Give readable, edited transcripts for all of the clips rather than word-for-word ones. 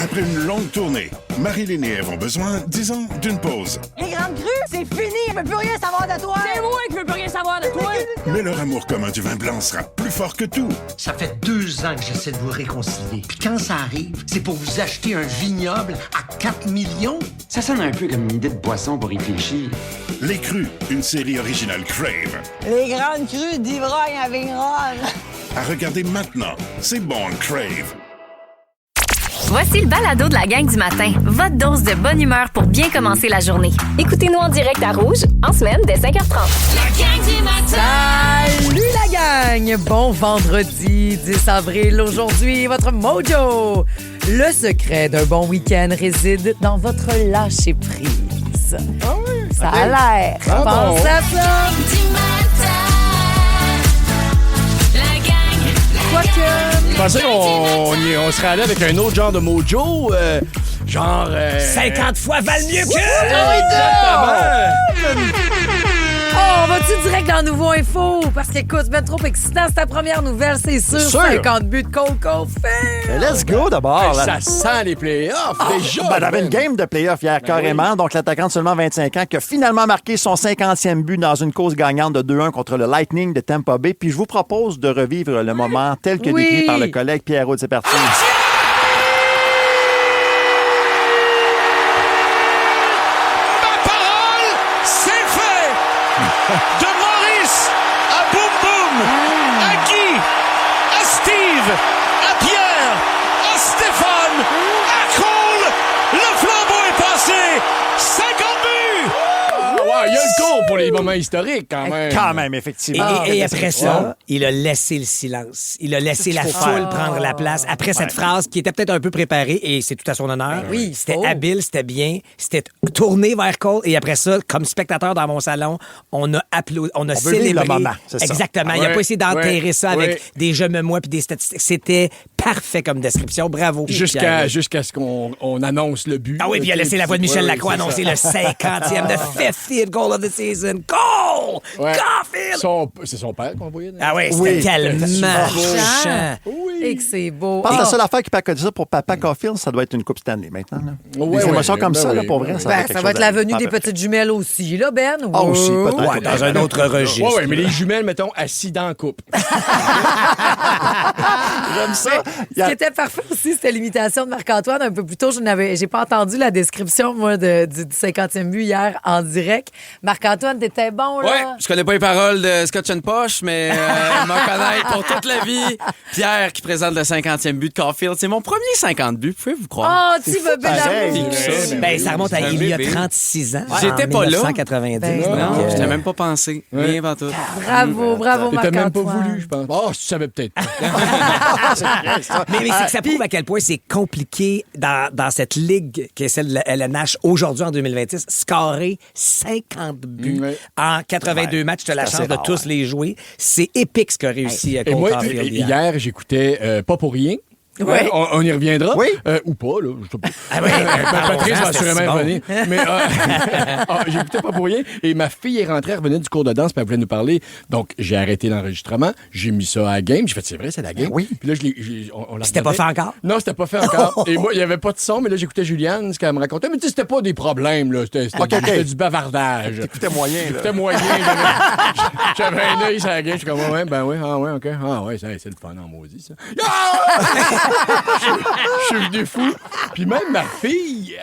Après une longue tournée, Marilyn et Ève ont besoin, disons, d'une pause. Les grandes crues, c'est fini, je veux plus rien savoir de toi. C'est moi qui veux plus rien savoir de toi. Mais leur amour commun du vin blanc sera plus fort que tout. Ça fait 2 ans que j'essaie de vous réconcilier. Puis quand ça arrive, c'est pour vous acheter un vignoble à 4 millions. Ça sonne un peu comme une idée de boisson pour réfléchir. Les Crus, une série originale Crave. Les grandes crues d'ivrogne à Vigneronne. À regarder maintenant, c'est bon Crave. Voici le balado de la gang du matin. Votre dose de bonne humeur pour bien commencer la journée. Écoutez-nous en direct à Rouge, en semaine, dès 5h30. La gang du matin. Salut la gang! Bon vendredi 10 avril. Aujourd'hui, votre mojo. Le secret d'un bon week-end réside dans votre lâcher-prise. Ah oui? Ça a l'air. Ah Pense bon. à ça. Je pensais qu'on serait allé avec un autre genre de mojo, genre... 50 fois valent mieux que... Exactement! Oh, on va-tu direct dans Nouveau Info? Parce qu'écoute, c'est bien trop excitant. C'est ta première nouvelle, c'est sûr. C'est sûr. 50 buts de Cole Caulfield. Let's go d'abord. Ça sent les playoffs, déjà! Ben, on avait une game de playoff hier, carrément. oui. Donc, l'attaquant de seulement 25 ans qui a finalement marqué son 50e but dans une cause gagnante de 2-1 contre le Lightning de Tampa Bay. Puis, je vous propose de revivre le moment tel que Oui. décrit par le collègue Pierre-Aude. C'est parti. Ma parole, c'est fait! De Maurice à Boum Boum, à Guy, à Steve, à Pierre, à Stéphane, à Cole, le flambeau est passé! 50 buts! Il y a le cours pour les moments historiques, quand même. Quand même, effectivement. Et après ça, il a laissé le silence. Il a laissé la foule prendre la place. Après cette phrase qui était peut-être un peu préparée, et c'est tout à son honneur. Oui, C'était oh. habile, c'était bien. C'était tourné vers Cole. Et après ça, comme spectateur dans mon salon, on a applaudi, on a veut vivre célébré. le moment, c'est ça. Exactement. Il n'a Ouais, pas essayé d'enterrer ouais, ça avec ouais. des je me moi puis des statistiques. C'était parfait comme description. Bravo. Pierre. Jusqu'à ce qu'on annonce le but. Ah oui, puis il a laissé la voix de Michel Lacroix annoncer le 50e, the 50th goal of the season. Goal! Ouais. Caulfield! C'est son père qu'on voyait? Ah oui, c'était Oui. tellement Touchant. touchant. Et que c'est beau. Je pense que Ah. la seule affaire qui peut accorder ça pour Papa Caulfield, ça doit être une Coupe Stanley maintenant. Là. Ouais, Des émotions ouais, comme ben ça, là, oui. pour vrai. Ben, quelque ça va chose être la venue à- des petites jumelles aussi, là, Ben? Ah, aussi, peut-être. Ouais, dans un autre registre. Oui, mais les jumelles, mettons, assis dans la coupe. J'aime ça. Ce qui était parfait aussi, c'était l'imitation de Marc-Antoine. Un peu plus tôt, j'ai pas entendu la description, moi, du 50e but hier en direct. Marc-Antoine, t'étais bon, là. Ouais, je connais pas les paroles de Scotch and Posh, mais m'en connaître pour toute la vie. Pierre qui présente le 50e but de Caulfield. C'est mon premier 50 buts, pouvez-vous croire? Oh, tu veux bien pareil. l'amour. Ben, ça remonte à C'est un il y a bébé. 36 ans. J'étais pas là. 1990. Ben, donc, Non, je euh, l'ai même pas pensé. Rien pas tout. Bravo, bravo, T'étais même pas Marc-Antoine. voulu, je pense. Oh, tu savais peut-être pas. Mais c'est que ça prouve à quel point c'est compliqué dans cette ligue qui est celle de la LNH aujourd'hui en 2026, scorer 50 buts Ouais. en 82 matchs. Tu as la c'est chance assez de rare, tous les jouer. C'est épique ce qu'a réussi Et Cole moi, Caulfield hier. hier, j'écoutais Pas pour rien. Ouais. On y reviendra. Oui. Ou pas, là. Je sais pas. Ah oui, Patrice va c'était assurément si bon. revenir. Mais j'écoutais pas pour rien. Et ma fille est rentrée, elle revenait du cours de danse, puis elle voulait nous parler. Donc, j'ai arrêté l'enregistrement. J'ai mis ça à la game. J'ai fait, c'est vrai, c'est la game. Oui. Puis là, on l'a C'était pas fait encore? Non, c'était pas fait encore. Et moi, il n'y avait pas de son, mais là, j'écoutais Juliane, ce qu'elle me racontait. Mais tu sais, c'était pas des problèmes, là. C'était du bavardage. C'était moyen, là. C'était moyen. J'avais un œil sur la game. Je suis comme, ouais, ben oui, ah ouais, OK. Ah ouais, c'est le fun en maudit, ça. Je suis venu fou. Puis même ma fille,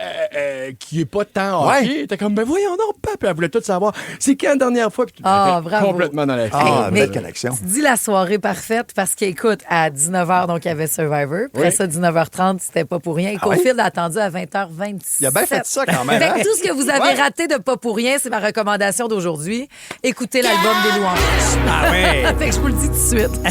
qui est pas tant hockey, Ouais. était comme, ben voyons donc, papa. Elle voulait tout savoir. C'est quand la dernière fois? Puis Ah, elle était bravo. complètement dans la fille. Ah, Mais belle connexion. Tu dis la soirée parfaite parce qu'écoute, à 19h, donc, il y avait Survivor. Après Oui. ça, 19h30, c'était pas pour rien. Et Caulfield a attendu à 20h26. Il a bien fait ça quand même. Fait que hein? tout ce que vous avez raté de pas pour rien, c'est ma recommandation d'aujourd'hui. Écoutez l'album des louanges. Ah ouais. Fait que je vous le dis tout de suite.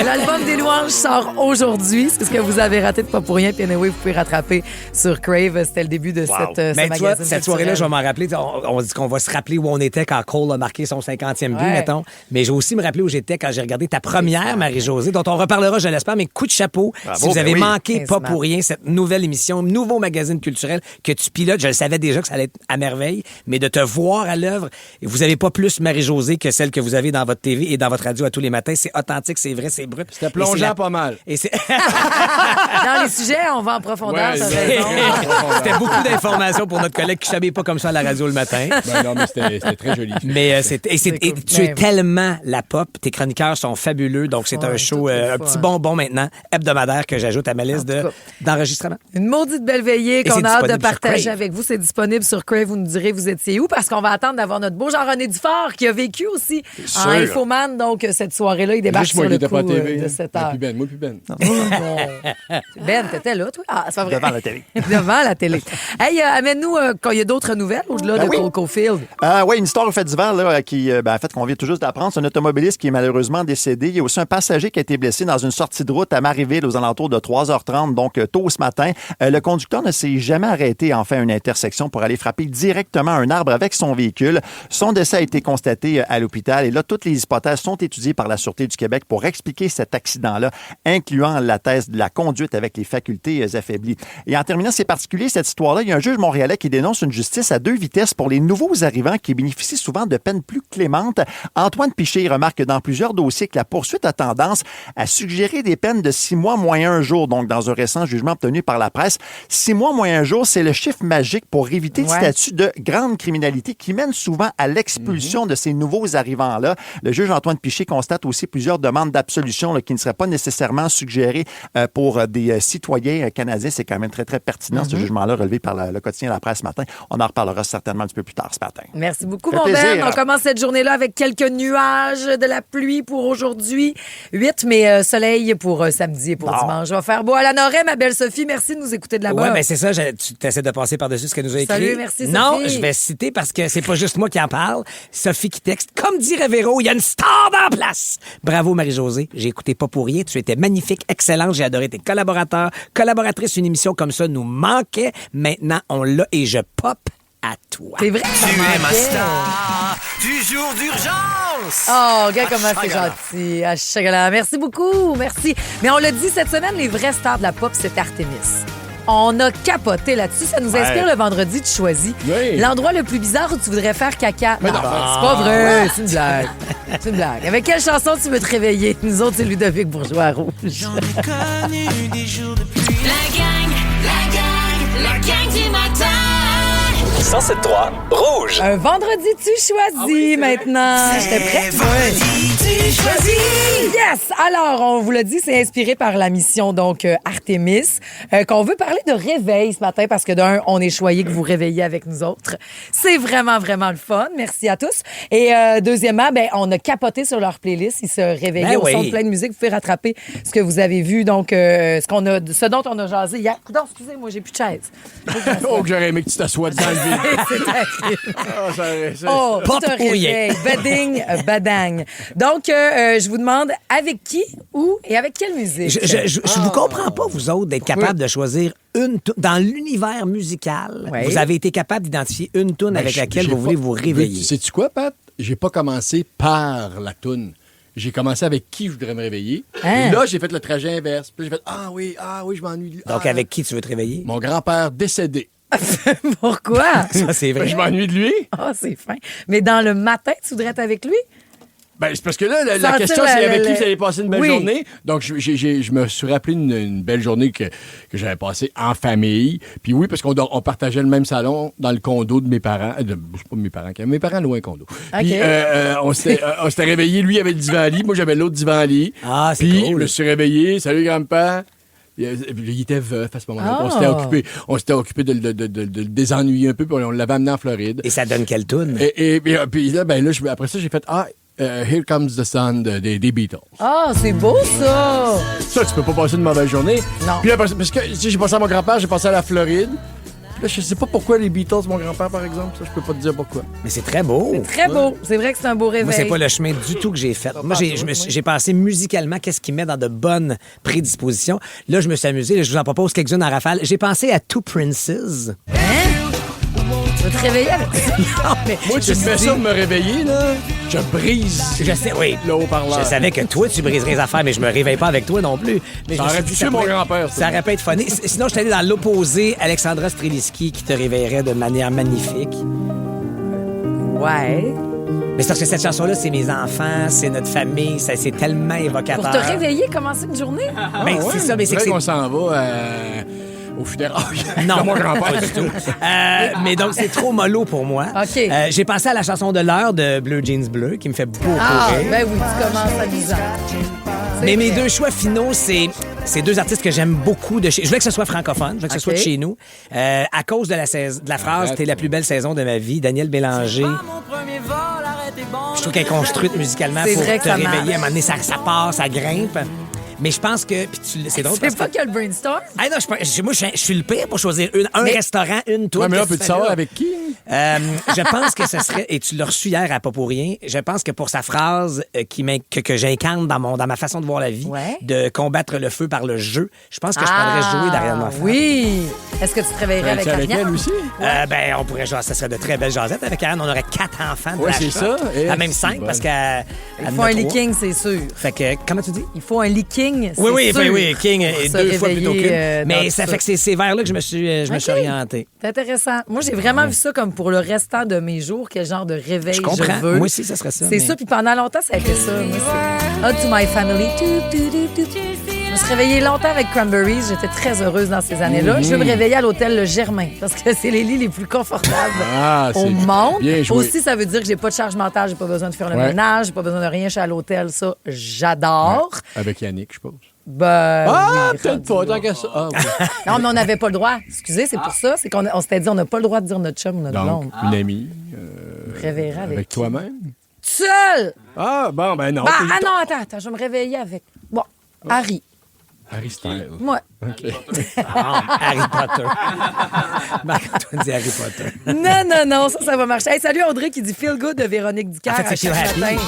L'album des louanges sort aujourd'hui. C'est ce que vous avez raté de pas pour rien. Puis anyway, vous pouvez rattraper sur Crave. C'était le début de Wow. ce Mais tu vois, magazine cette soirée-là, je vais culturel. m'en rappeler. On dit qu'on va se rappeler où on était quand Cole a marqué son 50e but, Ouais. mettons. Mais je vais aussi me rappeler où j'étais quand j'ai regardé ta première, Marie-Josée, dont on reparlera, je l'espère, mais coup de chapeau. Bravo, Si vous ben avez oui. manqué, 15 pas mars. pour rien, cette nouvelle émission, nouveau magazine culturel que tu pilotes, je le savais déjà que ça allait être à merveille, mais de te voir à l'œuvre, vous n'avez pas plus Marie-Josée que celle que vous avez dans votre TV et dans votre radio à tous les matins. C'est authentique, c'est vrai, c'est brut. C'était plongeant pas mal. Et c'est... Dans les sujets, on va en profondeur, Ouais, t'as c'est- raison. C'était beaucoup d'informations pour notre collègue qui ne s'habille pas comme ça à la radio le matin. Ben non, mais c'était très joli. Mais et cool. tu es Ben, tellement la pop. Tes chroniqueurs sont fabuleux. Donc, c'est Ouais, un show, tout est un fun. petit bonbon maintenant, hebdomadaire, que j'ajoute à ma liste En tout cas. d'enregistrement. Une maudite belle veillée Et qu'on c'est a hâte de disponible sur partager Crave. avec vous. C'est disponible sur Crave. Vous nous direz vous étiez où parce qu'on va attendre d'avoir notre beau Jean-René Dufort qui a vécu aussi en sûr. Infoman. Donc, cette soirée-là, il débarque Juste moi sur qui le n'étais coup pas à TV. de 7 Moi heures. plus Ben, moi plus Ben. Ben, t'étais là, toi? Ah, c'est pas vrai. Devant la télé. Devant la télé. Hey, amène-nous quand il y a d'autres nouvelles au-delà Ben de oui. Cole Caulfield. Oui, une histoire au fait divers là, qui, en fait, qu'on vient tout juste d'apprendre. C'est un automobiliste qui est malheureusement décédé. Il y a aussi un passager qui a été blessé dans une sortie de route à Marieville aux alentours de 3h30, donc tôt ce matin. Le conducteur ne s'est jamais arrêté en fait à une intersection pour aller frapper directement un arbre avec son véhicule. Son décès a été constaté à l'hôpital et là, toutes les hypothèses sont étudiées par la Sûreté du Québec pour expliquer cet accident-là, incluant la thèse de la conduite avec les facultés affaiblies. Et en terminant, c'est particulier cette histoire-là. Il y a un juge montréalais qui dénonce une justice à 2 vitesses pour les nouveaux arrivants qui bénéficient souvent de peines plus clémentes. Antoine Piché remarque dans plusieurs dossiers que la poursuite a tendance à suggérer des peines de 6 mois moins 1 jour. Donc, dans un récent jugement obtenu par la presse, 6 mois moins 1 jour, c'est le chiffre magique pour éviter le Ouais. statut de grande criminalité qui mène souvent à l'expulsion de ces nouveaux arrivants-là. Le juge Antoine Piché constate aussi plusieurs demandes d'absolution là, qui ne seraient pas nécessairement suggérées pour des citoyens canadiens. C'est quand même très, très pertinent, ce jugement-là relevé par le quotidien La Presse ce matin. On en reparlera certainement un petit peu plus tard ce matin. Merci beaucoup, Fait mon plaisir. Ben. On commence cette journée-là avec quelques nuages, de la pluie pour aujourd'hui. 8, mais soleil pour samedi et pour dimanche. Va faire beau à la Norée, ma belle Sophie. Merci de nous écouter de là-bas. Oui, bien c'est ça. Tu essaies de passer par-dessus ce qu'elle nous a écrit. Salut, merci, Non, Sophie. je vais citer parce que c'est pas juste moi qui en parle. Sophie qui texte. Comme dirait Véro, il y a une star dans la place. Bravo, Marie-Josée. J'ai écouté pas pour rien. Tu étais magnifique, excellente. J'ai adoré tes collaborateurs, collaboratrices. Une émission comme ça nous manquait. Maintenant, on l'a et je pop à toi. C'est vrai que ça manquait. du jour d'urgence. Oh, regarde comment c'est gentil. À Chagala. Merci beaucoup. Merci. Mais on l'a dit cette semaine, les vrais stars de la pop, c'est Artemis. On a capoté là-dessus. Ça nous inspire le vendredi, tu choisis. Oui. L'endroit le plus bizarre où tu voudrais faire caca. Non, non. c'est pas vrai. C'est une blague. C'est une blague. Avec quelle chanson tu veux te réveiller? Nous autres, c'est Ludovic Bourgeois à Rouge. La gang du matin. 107.3 Rouge. Un vendredi, tu choisis maintenant. J'étais prête. Tu choisis. Yes! Alors, on vous l'a dit, c'est inspiré par la mission, donc, Artemis, qu'on veut parler de réveil ce matin parce que d'un, on est choyé que vous réveillez avec nous autres. C'est vraiment, vraiment le fun. Merci à tous. Et deuxièmement, ben, on a capoté sur leur playlist. Ils se réveillaient Ben au son oui. de plein de musique. Vous pouvez rattraper ce que vous avez vu, donc, ce dont on a jasé hier. Coudonc, excusez-moi, j'ai plus de chaise. Oh, que j'aurais aimé que tu t'assoies dans le vide. C'est terrible. ça- Oh, Pas tout un pour rien. réveil. Bading, badang. Donc, je vous demande avec qui, où et avec quelle musique? Je vous comprends pas, vous autres, d'être capable de choisir une toune. Dans l'univers musical, Oui. vous avez été capable d'identifier une toune avec laquelle vous voulez vous réveiller. Sais-tu quoi, Pat? J'ai pas commencé par la toune. J'ai commencé avec qui je voudrais me réveiller. Hein? Et là, j'ai fait le trajet inverse. Puis là, j'ai fait ah oui, je m'ennuie. de lui. Donc, Ah. avec qui tu veux te réveiller? Mon grand-père décédé. Pourquoi? Ça, c'est vrai. Je m'ennuie de lui. Ah, c'est fin. Mais dans le matin, tu voudrais être avec lui? Ben, c'est parce que là, la Sentir question, la- c'est avec la- qui vous allez passer une belle Oui. journée. Donc, je me suis rappelé une belle journée que j'avais passée en famille. Puis oui, parce on partageait le même salon dans le condo de mes parents. C'est pas mes parents, mes parents louaient un condo. Puis on s'était réveillés. Lui, il avait le divan-lit. Moi, j'avais l'autre divan-lit. Ah, c'est Puis, cool. je me suis réveillé. Salut, grand-père. Il était veuf à ce moment-là. Ah. On s'était occupé de le désennuyer un peu. Puis on l'avait amené en Floride. Et ça donne quelle toune? Et puis là, après ça, j'ai fait Here Comes the Sun des Beatles. Ah, c'est beau, ça! Ça, tu peux pas passer une mauvaise journée. Non. Puis là, parce que tu sais, j'ai passé à mon grand-père, j'ai passé à la Floride. Là, je sais pas pourquoi les Beatles, mon grand-père, par exemple, ça, je peux pas te dire pourquoi. Mais c'est très beau. C'est très beau. C'est vrai que c'est un beau réveil. Moi, c'est pas le chemin du tout que j'ai fait. Moi, j'ai pensé musicalement qu'est-ce qui met dans de bonnes prédispositions. Là, je me suis amusé. Là, je vous en propose quelques-unes en rafale. J'ai pensé à Two Princes. Tu vas te réveiller avec ça? Non, mais Moi, tu me fais ça de me réveiller, là, je brise je sais, oui. le haut-parleur. Je savais que toi, tu briserais les affaires, mais je me réveille pas avec toi non plus. Mais Ça je me aurait suis pu dit, tuer mon pourrait- grand-père, Ça aurait pu être funny. Sinon, je suis allé dans l'opposé, Alexandra Streliski, qui te réveillerait de manière magnifique. Ouais. Mais c'est parce que cette chanson-là, c'est mes enfants, c'est notre famille, c'est tellement évocateur. Pour te réveiller, commencer une journée? Ben, c'est ça, mais c'est que c'est... qu'on s'en va au funérailles. Non, mon grand-père. pas du tout. Mais donc, c'est trop mollo pour moi. OK. J'ai pensé à la chanson de l'heure de Bleu Jeans Bleu, qui me fait beaucoup rire. Ben oui, tu commences amusant. Mais mes deux choix finaux, c'est deux artistes que j'aime beaucoup de chez... Je voulais que ce soit francophone, je voulais que ce soit de chez nous. À cause de la phrase « T'es la plus belle saison de ma vie », Daniel Bélanger. Je trouve qu'elle est construite musicalement C'est pour vrai te que ça réveiller. marche. À un moment donné, ça part, ça grimpe. Mais je pense que... puis c'est drôle parce C'est pas que... que le brainstorm? Ah non, moi, je suis le pire pour choisir un restaurant, une tour. Ouais, mais là, peux-tu savoir avec qui? Je pense que ce serait, et tu l'as reçu hier à Pas pour rien, je pense que pour sa phrase que j'incarne dans ma façon de voir la vie, Ouais. de combattre le feu par le jeu, je pense que je prendrais jouer d'Ariane Moffat. Oui. Est-ce que tu te réveillerais avec avec Ariane? elle aussi? Ben, on pourrait ça serait de très belles jasettes. Avec Ariane, on aurait 4 enfants de Ouais, la c'est shot. ça. Et Même 5, c'est parce bon. qu'elle Il faut un leaking, c'est sûr. Fait que, comment tu dis? Il faut un leaking, c'est Oui, sûr. oui, King, Pour et se 2 fois réveiller, plutôt qu'une. dans Mais ça tout fait que c'est ces vers-là que je me suis orienté. C'est intéressant. Moi, j'ai vraiment vu ça comme pour le restant de mes jours, quel genre de réveil Je comprends. je veux. Moi aussi, ça serait ça. C'est mais- ça, puis pendant longtemps, ça a été ça. Moi, c'est Ode to my family. Je me suis réveillée longtemps avec Cranberries. J'étais très heureuse dans ces années-là. Je veux me réveiller à l'hôtel Le Germain parce que c'est les lits les plus confortables Ah, au c'est monde. bien joué. Aussi, ça veut dire que j'ai pas de charge mentale, j'ai pas besoin de faire le Ouais. ménage, j'ai pas besoin de rien, je suis à l'hôtel. Ça, j'adore. Avec Yannick, je pense. Ben, Ah, oui, peut-être pas, tant qu'à ça. Ah, oui. non, mais on n'avait pas le droit. Excusez, c'est pour ça. C'est qu'on s'était dit, on n'a pas le droit de dire notre chum ou notre Donc, blonde. une amie. Réveillerait avec qui? toi-même? Seul! Ah, bon, ben non. Bah, t'es- ah non, attends, je vais me réveiller avec. Bon, Harry. Harry Styles. Moi. OK. Harry Potter. Marc-Antoine dit Harry Potter. Non, ça va marcher. Hey, salut Audrey qui dit Feel Good de Véronique Dicker. En fait, c'est à chaque Feel Happy. matin.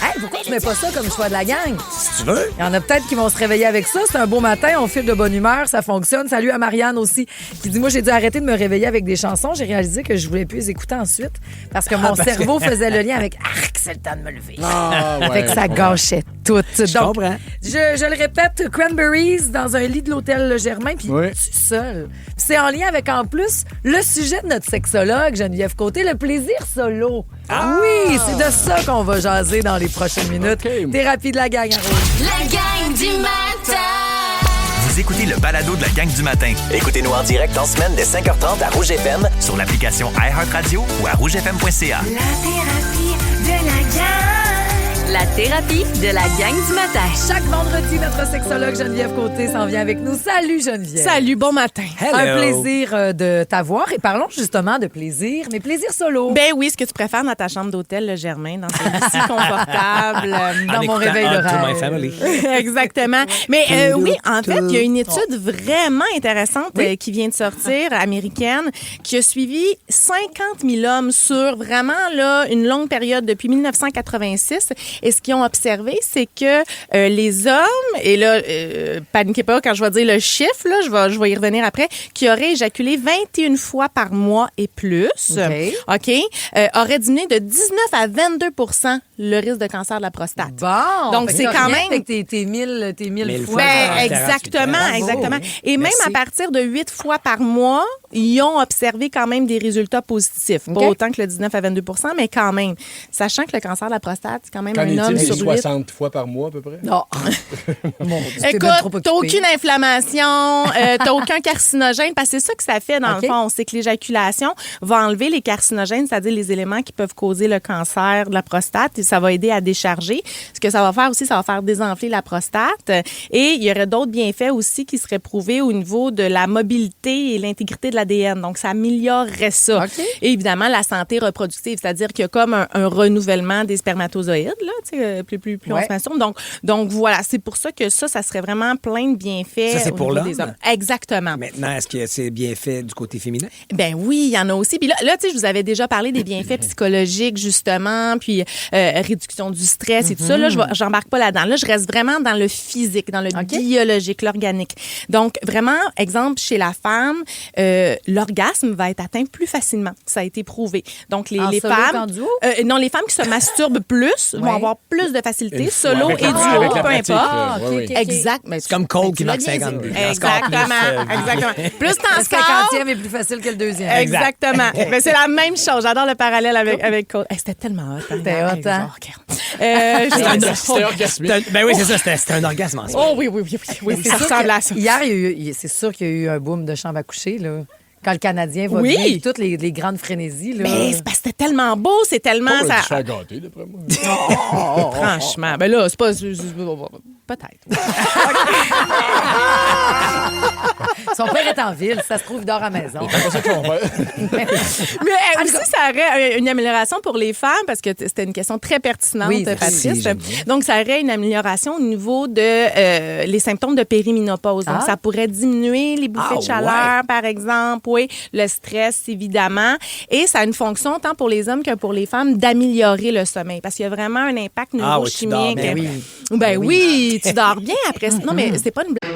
Hey, pourquoi tu mets pas ça comme choix de la gang? Si tu veux. Il y en a peut-être qui vont se réveiller avec ça. C'est un beau matin, on file de bonne humeur, ça fonctionne. Salut à Marianne aussi, qui dit, moi, j'ai dû arrêter de me réveiller avec des chansons. J'ai réalisé que je voulais plus les écouter ensuite parce que mon cerveau faisait le lien avec « Arc, c'est le temps de me lever Ah, ouais. Fait que ça gâchait tout. Je Donc, comprends. je le répète, Cranberries dans un lit de l'hôtel Le Germain, puis Oui. tu es seul. Puis c'est en lien avec, en plus, le sujet de notre sexologue, Geneviève Côté, le plaisir solo. Ah oui, c'est de ça qu'on va jaser dans les prochaines minutes. Thérapie de la gang à Rouge. La gang du matin. Vous écoutez le balado de la gang du matin. Écoutez-nous en direct en semaine dès 5h30 à Rouge FM sur l'application iHeartRadio ou à rougefm.ca. La thérapie de la gang du matin. Chaque vendredi, notre sexologue Geneviève Côté s'en vient avec nous. Salut Geneviève. Salut, bon matin. Un plaisir de t'avoir et parlons justement de plaisir, mais plaisir solo. Ben oui, ce que tu préfères dans ta chambre d'hôtel, le Germain, dans un lit si confortable. Dans mon réveil de To my rêve. family. Exactement. Mais oui, en fait, il y a une étude vraiment intéressante qui vient de sortir, américaine, qui a suivi 50 000 hommes sur vraiment là, une longue période depuis 1986. Et ce qu'ils ont observé, c'est que les hommes, et là, paniquez pas quand je vais dire le chiffre, là, je vais y revenir après, qui auraient éjaculé 21 fois par mois et plus, OK, auraient diminué de 19 à 22 le risque de cancer de la prostate. Bon, donc fait c'est que quand rien, même... fait que t'es 1000 fois. Ben, exactement. Et même à partir de 8 fois par mois, ils ont observé quand même des résultats positifs. Pas autant que le 19 à 22 mais quand même. Sachant que le cancer de la prostate, c'est quand même un homme sur 8. 60 fois par mois, à peu près? Non. Écoute, t'as aucune inflammation, t'as aucun carcinogène, parce que c'est ça que ça fait dans le fond, c'est que l'éjaculation va enlever les carcinogènes, c'est-à-dire les éléments qui peuvent causer le cancer de la prostate, et ça va aider à décharger. Ce que ça va faire aussi, ça va faire désenfler la prostate. Et il y aurait d'autres bienfaits aussi qui seraient prouvés au niveau de la mobilité et l'intégrité de l'ADN. Donc, ça améliorerait ça. OK. Et évidemment, la santé reproductive, c'est-à-dire qu'il y a comme un renouvellement des spermatozoïdes, là, tu sais, plus on se masturbe. Donc, voilà, c'est pour ça que ça serait vraiment plein de bienfaits. Ça, c'est au pour niveau l'homme? des hommes. Exactement. Maintenant, est-ce que c'est bien fait du côté féminin? Ben oui, il y en a aussi. Puis là, tu sais, je vous avais déjà parlé des bienfaits psychologiques, justement, puis réduction du stress et tout ça. Là, j'embarque pas là-dedans. Là, je reste vraiment dans le physique, dans le biologique, l'organique. Donc, vraiment, exemple, chez la femme, l'orgasme va être atteint plus facilement. Ça a été prouvé. Donc, les solo femmes... qu'en duo? non, les femmes qui se masturbent plus vont avoir plus de facilité, solo avec et la- duo, avec la peu pratique, importe. là. Oui, oui. Exact. C'est comme Cole qui marque 50 buts. Exactement. Plus t'en Le scores, 50e est plus facile que le deuxième. exactement. Mais c'est la même chose. J'adore le parallèle avec Cole. Hey, c'était tellement hot. C'était hot, hein? C'était orgasmique. Ben oui, c'est ça, c'était un orgasme en soi. Oh oui, ça ressemble à ça. Hier, c'est sûr qu'il y a eu un boom de chambre à coucher, là. Quand le Canadien va Oui. bien, puis toutes les grandes frénésies, là. Mais c'est parce que c'était tellement beau, c'est tellement... On ça... va se faire gâter, d'après moi. Franchement, ben là, c'est pas... Peut-être. Son père est en ville, ça se trouve, il dort à la maison. C'est pas ça qu'on va. Mais aussi, ça aurait une amélioration pour les femmes, parce que c'était une question très pertinente, Oui, Patrice. Donc, ça aurait une amélioration au niveau de les symptômes de périménopause. Donc, ça pourrait diminuer les bouffées de chaleur, par exemple, oui, le stress, évidemment. Et ça a une fonction, tant pour les hommes que pour les femmes, d'améliorer le sommeil, parce qu'il y a vraiment un impact neurochimique. Ben oui, tu dors bien après. Non, mais c'est pas une blague.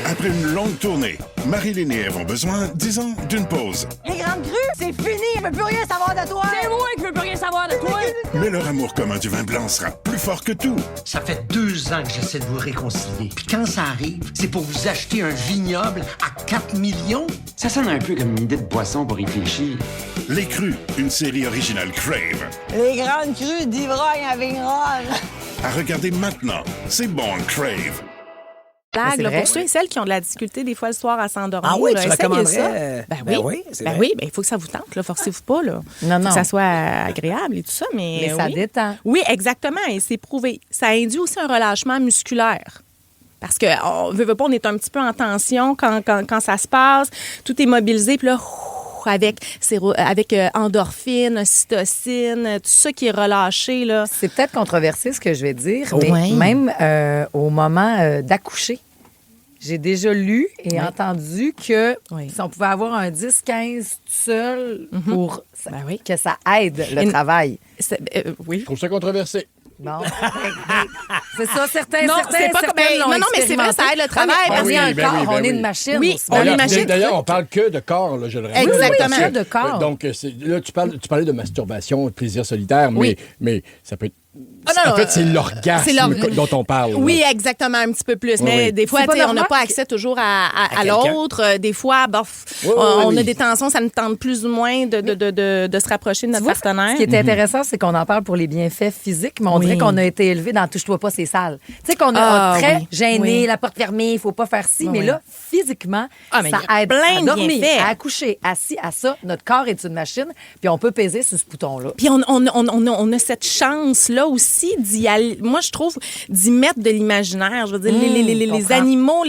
Après une longue tournée, Marilyn et Ève ont besoin, disons, d'une pause. Les grandes crues, c'est fini. Je veux plus rien savoir de toi. C'est moi qui veux plus rien savoir de toi. Mais leur amour commun du vin blanc sera plus fort que tout. Ça fait 2 ans que j'essaie de vous réconcilier. Puis quand ça arrive, c'est pour vous acheter un vignoble à 4 millions. Ça sonne un peu comme une idée de boisson pour réfléchir. Les Crus, une série originale Crave. Les grandes crues d'ivrogne à Vigneronne. À regarder maintenant, c'est bon Crave. Blague, c'est là, vrai. pour ceux et celles qui ont de la difficulté des fois le soir à s'endormir. Ah oui, là, tu essayez recommanderais? ça. Ben oui, c'est ben vrai. oui, ben il faut que ça vous tente, là, forcez-vous pas, là. Non. Faut que ça soit agréable et tout ça, mais ça oui. détend. Oui, exactement, et c'est prouvé. Ça induit aussi un relâchement musculaire. Parce que on veut pas, on est un petit peu en tension quand ça se passe, tout est mobilisé, puis là, avec endorphine, ocytocine, tout ça qui est relâché, là. C'est peut-être controversé ce que je vais dire, mais Ouais. même au moment d'accoucher, j'ai déjà lu et entendu que si on pouvait avoir un 10-15 tout seul pour que ça aide le travail. Oui. Je trouve ça controversé. Bon. C'est ça, certains Non, c'est pas certaines comme- l'ont non, mais c'est vrai, ça aide le travail. On Ah oui, est un ben corps, oui, ben on est oui. une machine. Oui, aussi. on est une machine. D'ailleurs, on parle que de corps, là, je le répète. Exactement. Oui, de corps. Donc, là, tu parlais de masturbation, de plaisir solitaire, mais ça peut être... non, en fait, c'est l'orgasme dont on parle. Oui, là. exactement, un petit peu plus. Oui, Mais oui. des fois, C'est pas tu sais, on n'a normal pas accès toujours à quelqu'un. l'autre. Des fois, bof, Oui, on oui. a des tensions, ça nous tente plus ou moins de se rapprocher de notre partenaire. Ce qui est intéressant, c'est qu'on en parle pour les bienfaits physiques, mais on dirait qu'on a été élevé dans touche-toi pas, c'est sale. Tu sais, qu'on est très gêné, oui. la porte fermée, il faut pas faire ci, mais oui. là, physiquement, mais ça il y a aide plein à de dormir, bienfaits. à accoucher, assis à ça. Notre corps est une machine, puis on peut peser sur ce bouton-là. Puis on a cette chance-là aussi d'y aller. Moi, je trouve d'y mettre de l'imaginaire. Je veux dire, les comprends. animaux,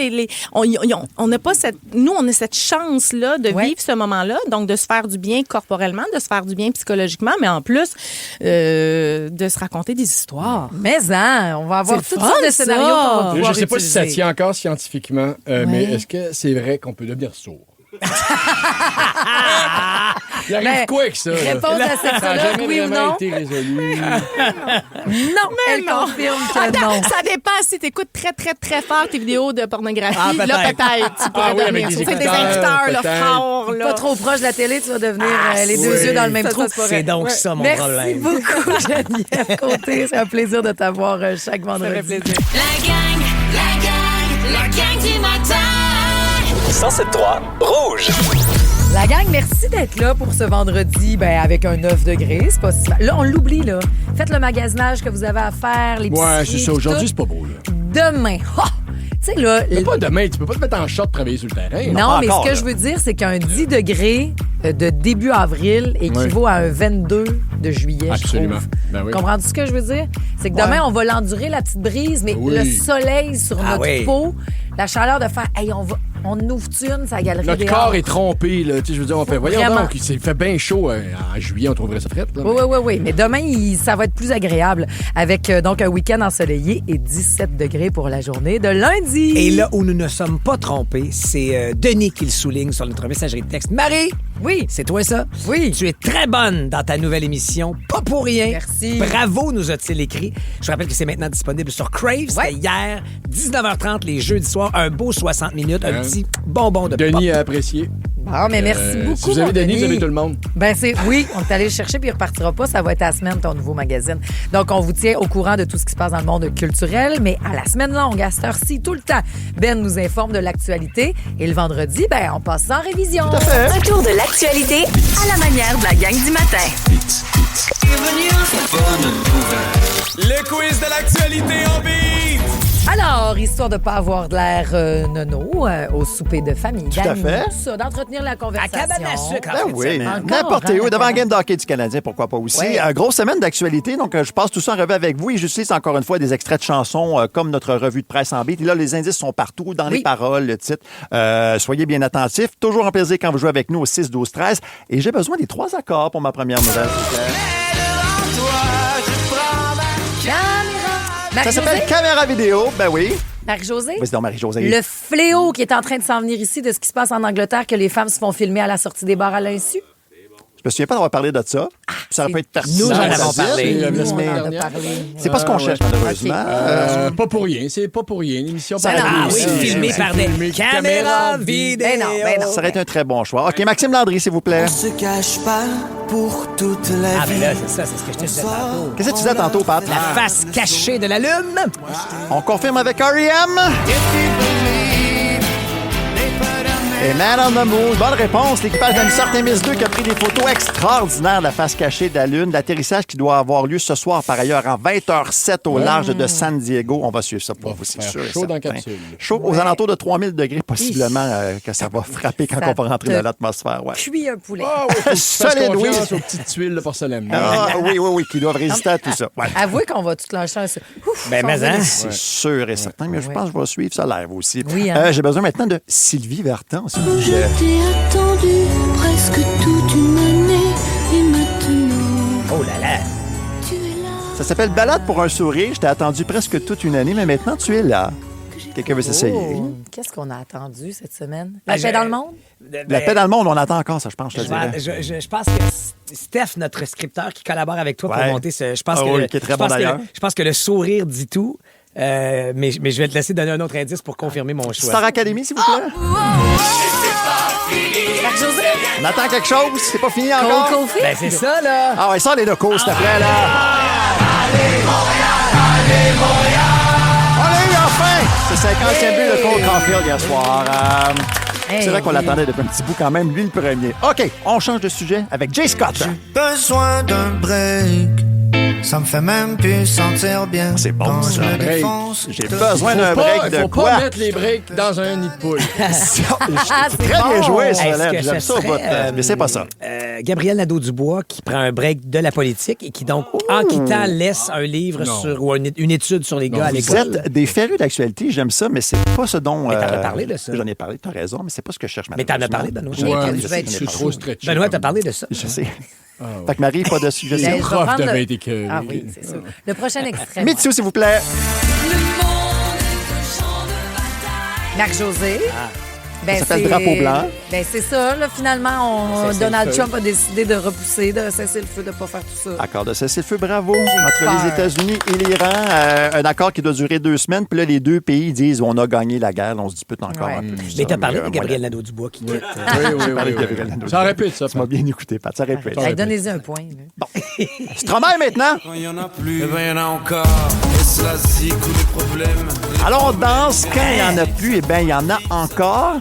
on n'a pas cette. Nous, on a cette chance-là de vivre ce moment-là, donc de se faire du bien corporellement, de se faire du bien psychologiquement, mais en plus de se raconter des histoires. Mais on va avoir C'est toutes fun, sortes de ça. scénarios qu'on va Je pouvoir ne sais pas si ça utiliser. tient encore scientifiquement, mais est-ce que c'est vrai qu'on peut devenir sourd? Il arrive Mais quoi avec ça? là? réponse à Ça n'a sexologue, jamais oui ou vraiment non? été résolu. Non, elle non. confirme que Attends, non. ça dépend si tu écoutes très, très, très fort tes vidéos de pornographie. Ah, là, peut-être. peut-être, tu pourrais Ah oui, dormir. avec des C'est des écouteurs, écouteurs là, peut-être. forts. Là. Pas trop proche de la télé, tu vas devenir les deux oui. yeux dans le même Ça, trou. ça se pourrait. C'est donc Ouais. ça, mon Merci problème. beaucoup, Geneviève Côté. C'est un plaisir de t'avoir chaque vendredi. La gang du matin. 107.3 Rouge. La gang, merci d'être là pour ce vendredi avec un 9 degrés. C'est pas si mal. Là, on l'oublie, là. Faites le magasinage que vous avez à faire, les Ouais, c'est ça. Aujourd'hui, c'est pas beau, là. Demain. Ha! Tu sais, là... Mais pas demain. Tu peux pas te mettre en short travailler sur le terrain. Non, pas mais ce encore, que là. je veux dire, c'est qu'un 10 degrés de début avril équivaut à un 22 de juillet, Absolument. je trouve. Ben oui. Comprends-tu ce que je veux dire? C'est que demain, on va l'endurer, la petite brise, mais Oui. le soleil sur Ah notre oui. peau, la chaleur de faire, hey, on ouvre-tu une, sa galerie Notre des corps arts. est trompé, là. Tu sais, je veux dire, on fait, voyons Vraiment. donc, il fait bien chaud en juillet, on trouverait ça frais. Là, Oui. Mais demain, ça va être plus agréable avec donc un week-end ensoleillé et 17 degrés pour la journée de lundi. Et là où nous ne sommes pas trompés, c'est Denis qui le souligne sur notre messagerie de texte. Marie! Oui. C'est toi ça? Oui. Tu es très bonne dans ta nouvelle émission. Pas pour rien. Merci. Bravo, nous a-t-il écrit. Je rappelle que c'est maintenant disponible sur Crave. C'était hier, 19h30, les jeudis soirs. Un beau 60 minutes, un petit bonbon de Denis pop. a apprécié. Ah, mais merci beaucoup. Si vous avez mon Denis, vous avez tout le monde. Ben oui, on est allé le chercher puis il repartira pas. Ça va être à la semaine, ton nouveau magazine. Donc, on vous tient au courant de tout ce qui se passe dans le monde culturel, mais à la semaine longue, à cette heure-ci, tout le temps, Ben nous informe de l'actualité et le vendredi, ben on passe en révision. Tout à fait. Un tour de l'actualité à la manière de la gang du matin. Le quiz de l'actualité en beat! Alors, histoire de pas avoir de l'air nono au souper de famille. Tout à fait. Tout ça, d'entretenir la À conversation. cabane à sucre. Ben oui, Encore, n'importe hein, où, devant la un game de hockey du Canadien, pourquoi pas aussi. Ouais. Grosse semaine d'actualité, donc je passe tout ça en revue avec vous et j'utilise encore une fois des extraits de chansons comme notre revue de presse en beat. Et là, les indices sont partout, dans les paroles, le titre. Soyez bien attentifs. Toujours un plaisir quand vous jouez avec nous au 6, 12, 13. Et j'ai besoin des 3 accords pour ma première nouvelle. Ça s'appelle Caméra vidéo, ben oui. Marie-Josée? Vas-y donc, Marie-Josée. Le fléau qui est en train de s'en venir ici de ce qui se passe en Angleterre, que les femmes se font filmer à la sortie des bars à l'insu. Je me souviens pas d'avoir parlé de ça. Ça aurait pu être pertinent. Nous en avons ça dit, parlé. mais- Nous, on mais- en a parlé. C'est pas ce qu'on cherche, malheureusement. Pas pour rien, c'est pas pour rien. L'émission Ça par aurait Ah pu oui, aussi. filmé par des caméras vidéo. Ben non. Ça aurait été un très bon choix. OK, Maxime Landry, s'il vous plaît. se cache pas pour toute la Ah, vie. ben là, c'est ça, c'est ce que je te disais tantôt. Qu'est-ce que tu disais tantôt, Pat? La face cachée de la lune. On confirme avec R.E.M. Et Man on the Moon. Bonne réponse. L'équipage d'Anissa Artemis 2 qui a pris des photos extraordinaires de la face cachée de la Lune. L'atterrissage qui doit avoir lieu ce soir, par ailleurs, en 20h07 au large de San Diego. On va suivre ça pour vous, c'est faire sûr. et chaud dans la certain. capsule. Chaud aux alentours de 3000 degrés, possiblement, que ça va frapper quand Ça on va rentrer te dans l'atmosphère. Ouais. Cuit un poulet. Ah oui, faut que tu fasses Solide, oui. confiance aux petites tuiles de porcelaine. Ah, oui, qui doivent résister à tout ça. Ouais. Avouez qu'on va tout lâcher un... Ouf, Ben, mais hein. C'est sûr et certain, mais je pense que je vais suivre ça live aussi. Oui, hein. J'ai besoin maintenant de Sylvie Vartan, s'il vous Je plaît. t'ai attendu presque toute une année et maintenant Oh là là. tu es là. Ça s'appelle Balade pour un sourire. Je t'ai attendu presque toute une année, mais maintenant tu es là. Quelqu'un veut s'essayer? Oh, qu'est-ce qu'on a attendu cette semaine? Ah, La paix dans le monde? La paix dans le monde, on attend encore ça, je pense, je te dirais. Je pense que Steph, notre scripteur qui collabore avec toi Ouais. pour monter ce. Je pense Ah que oui, qui est très bon d'ailleurs. je pense que le sourire dit tout. Mais je vais te laisser donner un autre indice pour confirmer mon choix. Star Academy, s'il vous plaît. Marc-Josée? On attend quelque chose, c'est pas fini encore. Cold Coffee? Ben, c'est ça, là. Ah ouais, sors les locaux, s'il te plaît, là. On l'a eu enfin! C'est 50e but de Cole Caulfield hier soir. C'est vrai qu'on l'attendait depuis un petit bout quand même, lui le premier. OK, on change de sujet avec Jay Scott. Besoin d'un break. Ça me fait même plus sentir bien. C'est bon, quand ça. je me Break. défonce. J'ai besoin d'un break de Faut quoi? pas mettre les breaks dans un nid de poule. Ah, c'est Très bien bon. joué, Est-ce Solène. que J'aime ce ça au serait, bout. Mais c'est pas ça. Gabriel Nadeau-Dubois qui prend un break de la politique et qui, donc, en quittant, laisse un livre Non. ou une étude sur les gars à Vous l'école. êtes des férus d'actualité, j'aime ça, mais c'est pas ce dont... Mais t'en as parlé de ça. J'en ai parlé, t'as raison, mais c'est pas ce que je cherche. Mais t'en as malheureusement. parlé, Benoît. J'en ai parlé, Ouais, je je vais sais, être j'en ai C'est parlé. trop stretché. Benoît, t'as parlé de ça. Je sais. Fait que Marie, pas de suggestion. Ben, je vais prof prendre devait le- être écœuré. Ah oui, c'est ça. Le prochain extrait. Mitsu, s'il vous plaît. Marc-Josée. Ben, Ça s'appelle c'est- Drapeau blanc. Ben, c'est ça, là. Finalement, Cessez Donald le feu. Trump a décidé de repousser, de cesser le feu, de ne pas faire tout ça. Accord de cessez-le-feu, bravo. Entre peur. les États-Unis et l'Iran, un accord qui doit durer 2 semaines. Puis là, les deux pays disent on a gagné la guerre. On se dispute encore Ouais. un peu. Mais t'as parlé un de Gabriel moyen. Nadeau-Dubois qui quitte. Oui, J'ai parlé de Gabriel Nadeau. Ça répète, ça. Tu m'as bien écouté, Pat. Ça répète. Hey, donnez-y un point. là. Stromae maintenant. Quand il y en a plus, eh ben il y en a encore. Est-ce la zik ou les problèmes? Alors, on danse. Quand il n'y en a plus, eh bien, il y en a encore.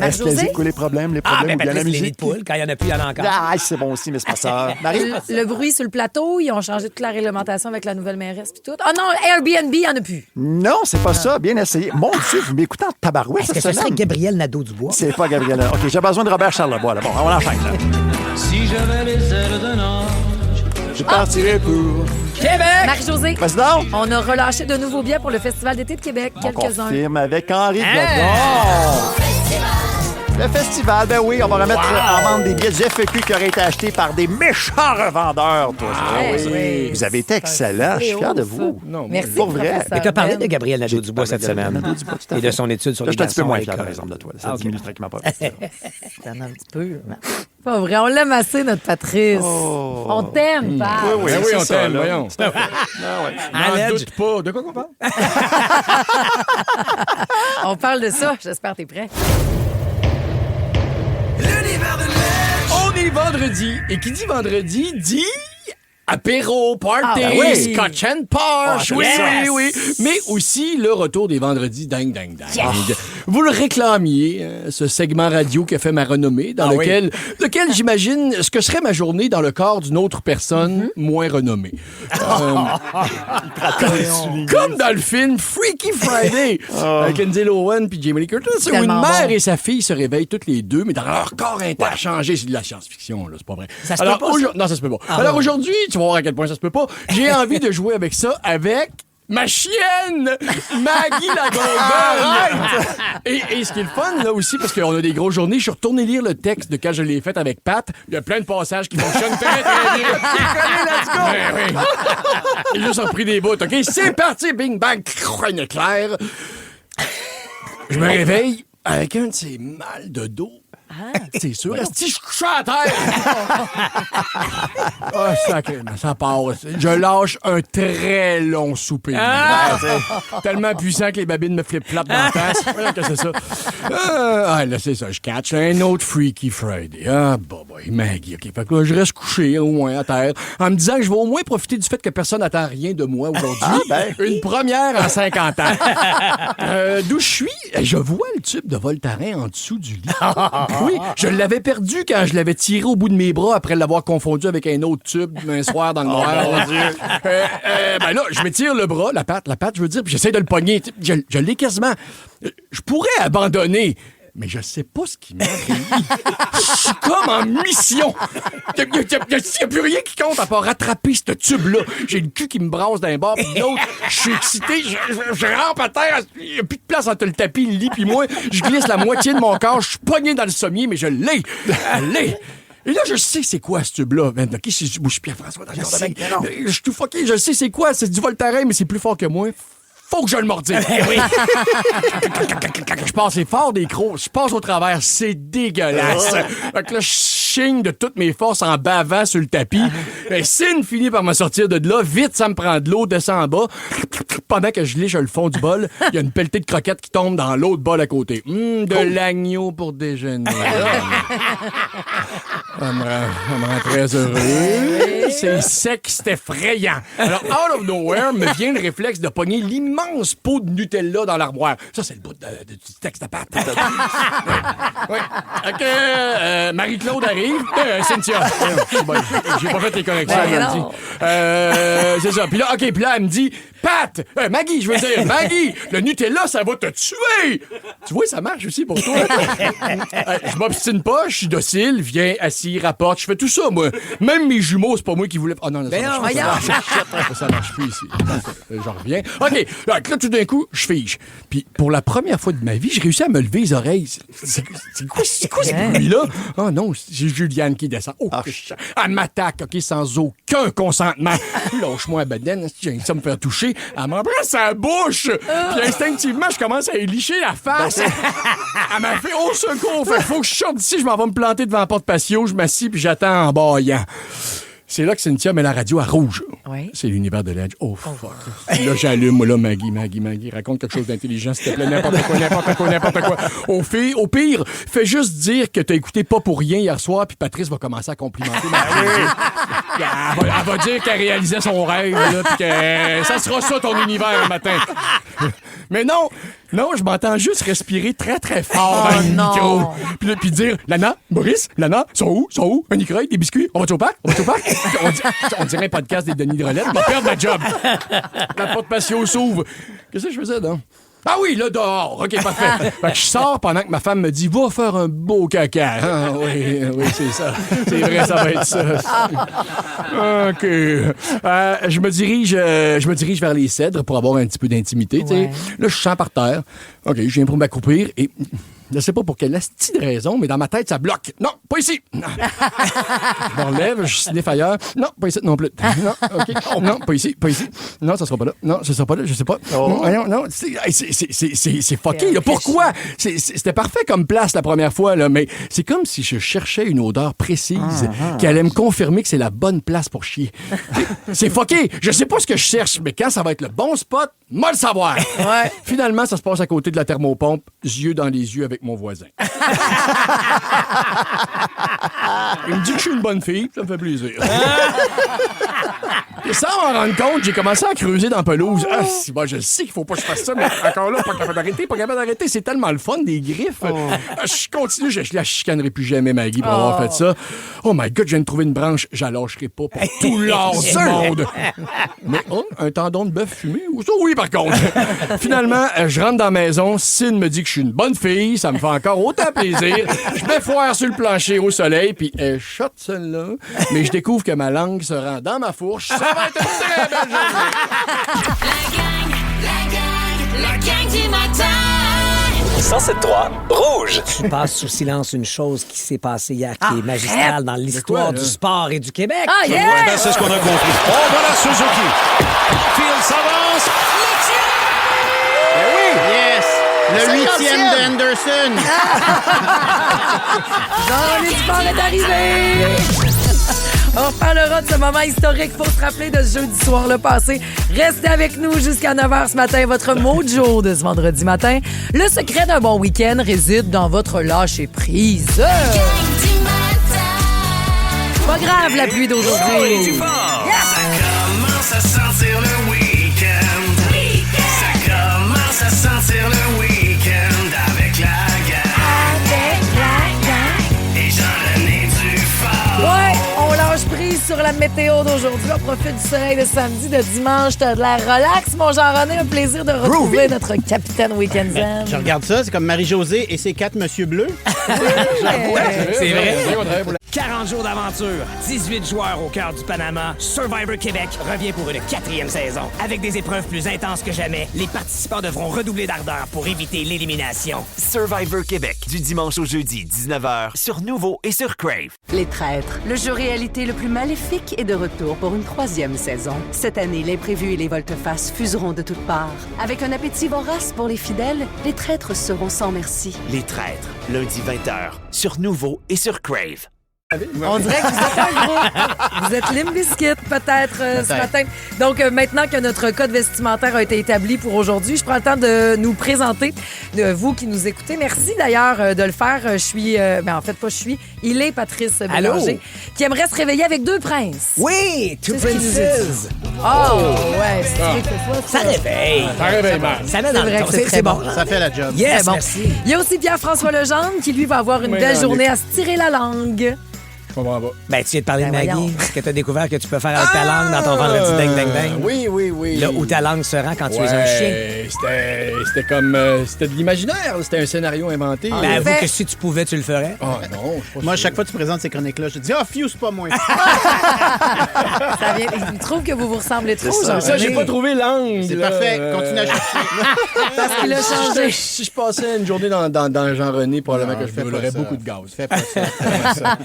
Est-ce que Marc-Josée? ou les problèmes Ah, ou ben, bien la Patrice, les nids de musique? poule. Quand il y en a plus, il y en a encore. Ah, c'est bon aussi, mais c'est pas ça. Marie? Le bruit sur le plateau, ils ont changé toute la réglementation avec la nouvelle mairesse puis tout. Ah non, Airbnb, il n'y en a plus. Non, c'est pas ça. Bien essayé. Mon Dieu, vous m'écoutez en tabarouette Est-ce que cette ce serait semaine? Gabriel Nadeau-Dubois? C'est pas Gabriel. OK, j'ai besoin de Robert Charlebois. Là. Bon, on enchaîne. Là. Si j'avais les ailes d'un ange, Je partirai pour Québec! Marie-Josée, Vas-y donc. on a relâché de nouveaux billets pour le Festival d'été de Québec. On Quelques-uns. confirme avec Henri Godon. Le festival, ben oui, on va remettre en vente des billets du FEQ qui auraient été achetés par des méchants revendeurs. Toi. oui. Vous avez été excellents. Je suis fier de vous. Merci, pour vrai. professeur. Mais tu as parlé Ben. de Gabriel Nadeau-Dubois cette semaine. Nadeau-Dubois, tout à Et de fait. son étude sur Là, les je suis un petit peu garçons moins à fier, par l'école. exemple, de toi. Ça Ah, ok. diminue tranquillement pas. T'en as un petit peu. Pas vrai, on l'aime assez, notre Patrice. On t'aime, Pat. Oui, Ben oui, on c'est ça, t'aime, là. voyons. À N'en l'aide. doute pas. De quoi qu'on parle? On parle de ça. J'espère que t'es prêt. On est vendredi. Et qui dit vendredi dit apéro, party, Ah, ben oui. scotch and posh. Ah, oui, yes. oui. Mais aussi le retour des vendredis ding, ding, ding. Vous le réclamiez, ce segment radio qui a fait ma renommée, dans lequel j'imagine ce que serait ma journée dans le corps d'une autre personne moins renommée. Comme dans le film Freaky Friday, avec Lindsay Lohan puis Jamie Lee Curtis, où une Tellement mère bon. et sa fille se réveillent toutes les deux, mais dans leur corps interchangé. C'est de la science-fiction, là, c'est pas vrai. Ça se peut pas, ça? Non, ça se peut pas. Alors aujourd'hui, tu vas voir à quel point ça se peut pas. J'ai envie de jouer avec ça avec ma chienne, Maggie la Golden. Et ce qui est le fun, là aussi, parce qu'on a des grosses journées, je suis retourné lire le texte de quand je l'ai fait avec Pat. Il y a plein de passages qui fonctionnent très, très bien. Let's go! Ben oui. J'ai juste repris des bouts. OK, c'est parti. Bing, bang, un éclair. Je me réveille avec un de ces mal de dos. C'est sûr. Est-ce que je couche à terre? Ah, sacrément, ça passe. Je lâche un très long soupir. Tellement puissant que les babines me flip-flap dans la face. Voilà que c'est ça. Là, c'est ça. Je catch un autre Freaky Friday. Ah, boy, Maggie. OK, fait que là, je reste couché, au moins, à terre, en me disant que je vais au moins profiter du fait que personne n'attend rien de moi aujourd'hui. Une première en 50 ans. D'où je suis, je vois le tube de Voltaren en dessous du lit. Oui, je l'avais perdu quand je l'avais tiré au bout de mes bras après l'avoir confondu avec un autre tube un soir dans le noir. Ben là, je m'étire le bras, la patte, je veux dire, puis j'essaie de le pogner. Je l'ai quasiment. Je pourrais abandonner. Mais je sais pas ce qui m'arrive. Je suis comme en mission. Il n'y a plus rien qui compte à part rattraper ce tube-là. J'ai le cul qui me brasse d'un bord puis de l'autre. Je suis excité. Je rampe à terre. Il n'y a plus de place entre le tapis, le lit puis moi. Je glisse la moitié de mon corps. Je suis pogné dans le sommier, mais je l'ai. Et là, je sais c'est quoi ce tube-là. Ben, OK, je suis Pierre-François dans le jardin. Je suis tout fucké. Je sais c'est quoi. C'est du Voltaren, mais c'est plus fort que moi. Faut que je le mordise. Je passe fort des crocs. Je passe au travers. C'est dégueulasse. Fait que là, je chigne de toutes mes forces en bavant sur le tapis. Sin finit par me sortir de là. Vite, ça me prend de l'eau, descend en bas. Pendant que je liche le fond du bol, il y a une pelletée de croquettes qui tombe dans l'autre bol à côté. De l'agneau pour déjeuner. Ça me rend très heureux. C'est sec, c'est effrayant. Alors, out of nowhere, me vient le réflexe de pogner l'immense pot de Nutella dans l'armoire. Ça, c'est le bout du texte à pâte. Oui. OK. Marie-Claude arrive. Cynthia. J'ai pas fait les corrections. Elle me dit. C'est ça. Puis là, OK. Puis là, elle me dit, Pat, Maggie, je veux dire, Maggie, le Nutella, ça va te tuer. Tu vois, ça marche aussi pour toi. Je m'obstine pas, je suis docile, viens, assis, rapporte, je fais tout ça, moi. Même mes jumeaux, c'est pas moi qui voulais. Oh non, ça marche plus ici. J'en reviens. OK, là, tout d'un coup, je fige. Puis pour la première fois de ma vie, j'ai réussi à me lever les oreilles. C'est quoi ce bruit-là? Oh non, c'est Juliane qui descend. Oh, elle m'attaque, OK, sans aucun consentement. Lâche-moi la bedaine, j'ai ça me faire toucher. Elle m'embrasse à la bouche. Puis instinctivement, je commence à y licher la face. Elle m'a fait au secours. Faut que je sorte d'ici, je m'en vais me planter devant la porte patio, je m'assis puis j'attends en bâillant. C'est là que Cynthia met la radio à rouge. Oui. C'est l'univers de l'Edge. Oh, fuck. Là, j'allume, moi, là, Maggie. Raconte quelque chose d'intelligent, s'il te plaît. N'importe quoi. Au pire, fais juste dire que t'as écouté Pas pour rien hier soir, puis Patrice va commencer à complimenter elle va dire qu'elle réalisait son rêve, là, puis que ça sera ça ton univers le matin. Mais non, je m'entends juste respirer très, très fort dans le micro. Puis dire, Lana, Maurice, sont où? Un écureuil, des biscuits? On va-tu au parc? On dirait un podcast des Denis Drolet. On va perdre ma job. La porte patio s'ouvre. Qu'est-ce que je faisais, donc? Ah oui, là, dehors. OK, parfait. Fait que je sors pendant que ma femme me dit, va faire un beau caca. Ah, oui, c'est ça. C'est vrai, ça va être ça. OK. Je me dirige vers les cèdres pour avoir un petit peu d'intimité. Ouais. Là, je sens par terre. OK, je viens pour m'accroupir et... Je sais pas pour quelle astuce de raison, mais dans ma tête, ça bloque. Non, pas ici. Je me relève, je sniffe ailleurs. Non, pas ici non plus. Non, OK. Non, pas ici, pas ici. Non, ça sera pas là. Non, ça sera pas là, je sais pas. Oh. Non, c'est fucké. Là. Pourquoi? C'était parfait comme place la première fois, là, mais c'est comme si je cherchais une odeur précise qui allait me confirmer que c'est la bonne place pour chier. C'est fucké. Je sais pas ce que je cherche, mais quand ça va être le bon spot, moi le savoir. Ouais. Finalement, ça se passe à côté de la thermopompe, yeux dans les yeux avec mon voisin. Il me dit que je suis une bonne fille, ça me fait plaisir. Et sans m'en rendre compte, j'ai commencé à creuser dans la pelouse. Ah, bon, je sais qu'il faut pas que je fasse ça, mais encore là, pas capable d'arrêter. C'est tellement le fun, des griffes. Je continue, je la chicanerai plus jamais, Maggie, pour avoir fait ça. Oh my God, je viens de trouver une branche, je la lâcherai pas pour tout l'or du monde. Mais un tendon de bœuf fumé? Ça, oui, par contre. Finalement, je rentre dans la maison, Cine me dit que je suis une bonne fille, ça me fait encore autant plaisir. Je mets foire sur le plancher au soleil, puis elle shot celle-là. Mais je découvre que ma langue se rend dans ma fourche. Ça va être une très belle journée. La gang du matin. 107.3 Rouge. Tu passes sous silence une chose qui s'est passée hier, qui est magistrale dans l'histoire du sport et du Québec. Ah, yeah! Ben, c'est ce qu'on a compris. Oh, voilà Suzuki. Field s'avance. Oui! Yes! Le 8e de Henderson. Jean-René Dupont est arrivé. On reparlera de ce moment historique pour se rappeler de ce jeudi soir le passé. Restez avec nous jusqu'à 9h ce matin, votre mot de jour de ce vendredi matin. Le secret d'un bon week-end réside dans votre lâcher-prise. Pas grave la pluie d'aujourd'hui. Ça commence à sentir le week-end. Ça commence à sentir le week-end avec la gang. Et Jean-René Dufort. Ouais, on lâche prise sur la météo d'aujourd'hui. On profite du soleil de samedi, de dimanche. T'as de l'air relax, mon Jean-René. Un plaisir de retrouver notre capitaine week-end zen. Je regarde ça, c'est comme Marie-Josée et ses 4 Monsieur Bleu. C'est vrai. 40 jours d'aventure, 18 joueurs au cœur du Panama. Survivor Québec revient pour une 4e saison. Avec des épreuves plus intenses que jamais, les participants devront redoubler d'ardeur pour éviter l'élimination. Survivor Québec, du dimanche au jeudi, 19h, sur Nouveau et sur Crave. Les Traîtres, le jeu réalité le plus maléfique est de retour pour une 3e saison. Cette année, l'imprévu et les volte-face fuseront de toutes parts. Avec un appétit vorace pour les fidèles, les Traîtres seront sans merci. Les Traîtres, lundi 20h, sur Nouveau et sur Crave. On dirait que vous êtes un groupe. Vous êtes Limp Bizkit, peut-être, ce matin. Donc, maintenant que notre code vestimentaire a été établi pour aujourd'hui, je prends le temps de nous présenter, de vous qui nous écoutez. Merci d'ailleurs de le faire. Je suis... il est Patrice Bélanger, qui aimerait se réveiller avec 2 princes. Oui, 2 princesses. Ouais, ça réveille. Ça réveille mal. Ça met dans le ton. C'est bon. Ça fait la job. Yes, bon. merci. Il y a aussi Pierre-François Legendre qui, lui, va avoir une belle journée à se tirer la langue. Je comprends pas. Ben, tu viens de parler de Maggie. Est-ce que tu as découvert que tu peux faire avec ta langue dans ton vendredi ding-ding-ding? Oui. Là où ta langue se rend quand tu es un chien. C'était comme... c'était de l'imaginaire. C'était un scénario inventé. Ben, avoue que si tu pouvais, tu le ferais. Oh non, je Moi, à chaque fois que tu présentes ces chroniques-là, je te dis « Ah, Fiu, c'est pas moi! » Il trouve que vous ressemblez trop. C'est ça, j'ai pas trouvé l'angle. C'est parfait, continue à chercher. Parce qu'il a changé. Si je passais une journée dans Jean-René, probablement que je brûlerais beaucoup de gaz. Fais pas ça.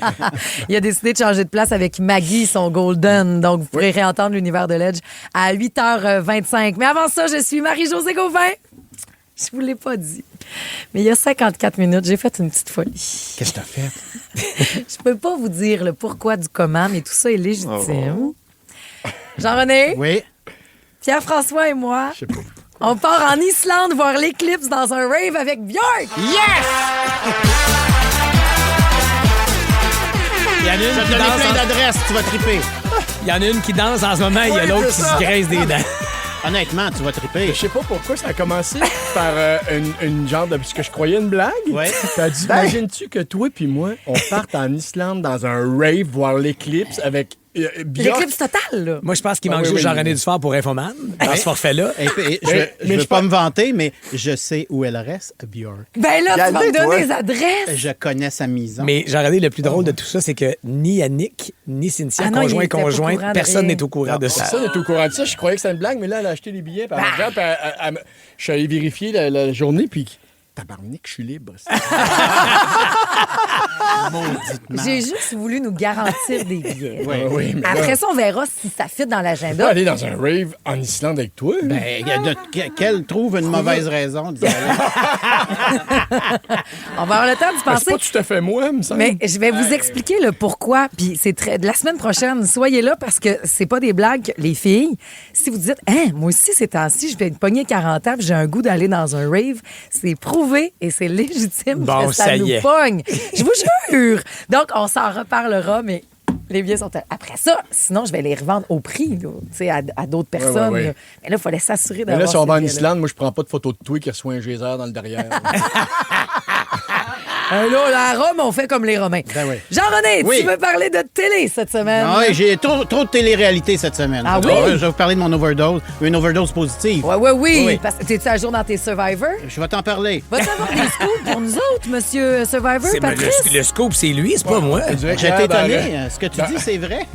Il a décidé de changer de place avec Maggie, son Golden. Donc, vous pourrez réentendre l'univers de Ledge à 8h25. Mais avant ça, je suis Marie-Josée Gauvin. Je vous l'ai pas dit. Mais il y a 54 minutes, j'ai fait une petite folie. Qu'est-ce que t'as fait? Je peux pas vous dire le pourquoi du comment, mais tout ça est légitime. Jean-René? Oui? Pierre-François et moi, je sais pas. on part en Islande voir l'éclipse dans un rave avec Björk. Yes! Il y en a une je vais te donner plein d'adresses, tu vas triper. Il y en a une qui danse en ce moment, il y a l'autre qui se graisse des dents. Honnêtement, tu vas triper. Je sais pas pourquoi ça a commencé par une genre de... Parce que je croyais une blague. Ouais. T'as dit, imagines-tu que toi puis moi, on parte en Islande dans un rave voir l'éclipse avec L'éclipse totale, là. Moi, je pense qu'il manque juste Jean-René Dufort pour Infoman, dans ce forfait-là. Je veux pas me vanter, mais je sais où elle reste, Björk. Ben là, tu vas me donner les adresses. Je connais sa maison. Mais Jean-René, le plus drôle de tout ça, c'est que ni Yannick, ni Cynthia, non, il était pas au conjoint, courant de personne rien. n'est au courant de ça. Personne n'est au courant de ça. Je croyais que c'était une blague, mais là, elle a acheté les billets. Puis je suis allé vérifier la journée, puis tabarnak, je suis libre. J'ai juste voulu nous garantir des billets. Oui, mais Après là, ça, on verra si ça fit dans je peux l'agenda. aller dans un rave en Islande avec toi. Qu'elle trouve une mauvaise raison, disons-le. On va avoir le temps d'y C'est penser. pas tout à fait moi, me semble. Mais je vais vous expliquer le pourquoi. Puis c'est la semaine prochaine, soyez là parce que c'est pas des blagues, les filles. Si vous dites, moi aussi ces temps-ci, je vais me pogner 40 ans, puis j'ai un goût d'aller dans un rave, c'est prouvé et c'est légitime Bon, que ça ça nous y est. pogne. Je vous jure. Donc on s'en reparlera, mais les billets sont après ça. Sinon, je vais les revendre au prix, là, tu sais, à d'autres personnes. Ouais. Là. Mais là, il fallait s'assurer Mais d'avoir. là, si on va en ces billets-là. Islande, moi, je prends pas de photo de toi qui reçoit un geyser dans le derrière. Là, à Rome, on fait comme les Romains. Ben oui. Jean-René, Oui. tu veux parler de télé cette semaine? Ah oui, j'ai trop de télé-réalité cette semaine. Ah oui? Je vais vous parler de mon overdose. Une overdose positive. Oui. Parce que t'es-tu à jour dans tes Survivor? Je vais t'en parler. Va-tu avoir des scoops pour nous autres, monsieur Survivor, C'est- mais Patrice? le scoop, c'est lui, c'est pas moi. J'étais étonné. Ce que tu dis, c'est vrai?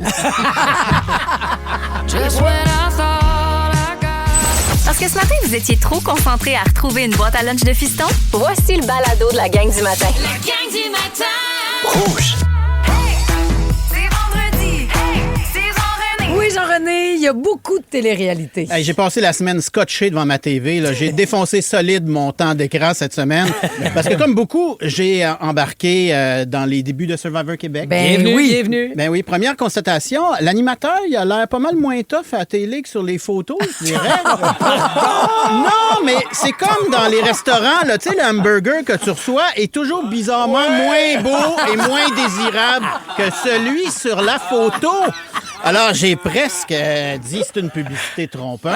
Parce que ce matin, vous étiez trop concentrés à retrouver une boîte à lunch de fiston? Voici le balado de la gang du matin. La gang du matin. Rouge. C'est vendredi. C'est Jean-René. Oui, Jean-René, il y a beaucoup de télé-réalité. Hey, j'ai passé la semaine scotché devant ma TV. Là. J'ai défoncé solide mon temps d'écran cette semaine. Parce que comme beaucoup, j'ai embarqué dans les débuts de Survivor Québec. Bienvenue. Ben oui, première constatation, l'animateur, il a l'air pas mal moins tough à la télé que sur les photos, je dirais. Non, mais c'est comme dans les restaurants, là, tu sais, le hamburger que tu reçois est toujours bizarrement moins beau et moins désirable que celui sur la photo. Alors, j'ai presque dit c'est une publicité trompeuse.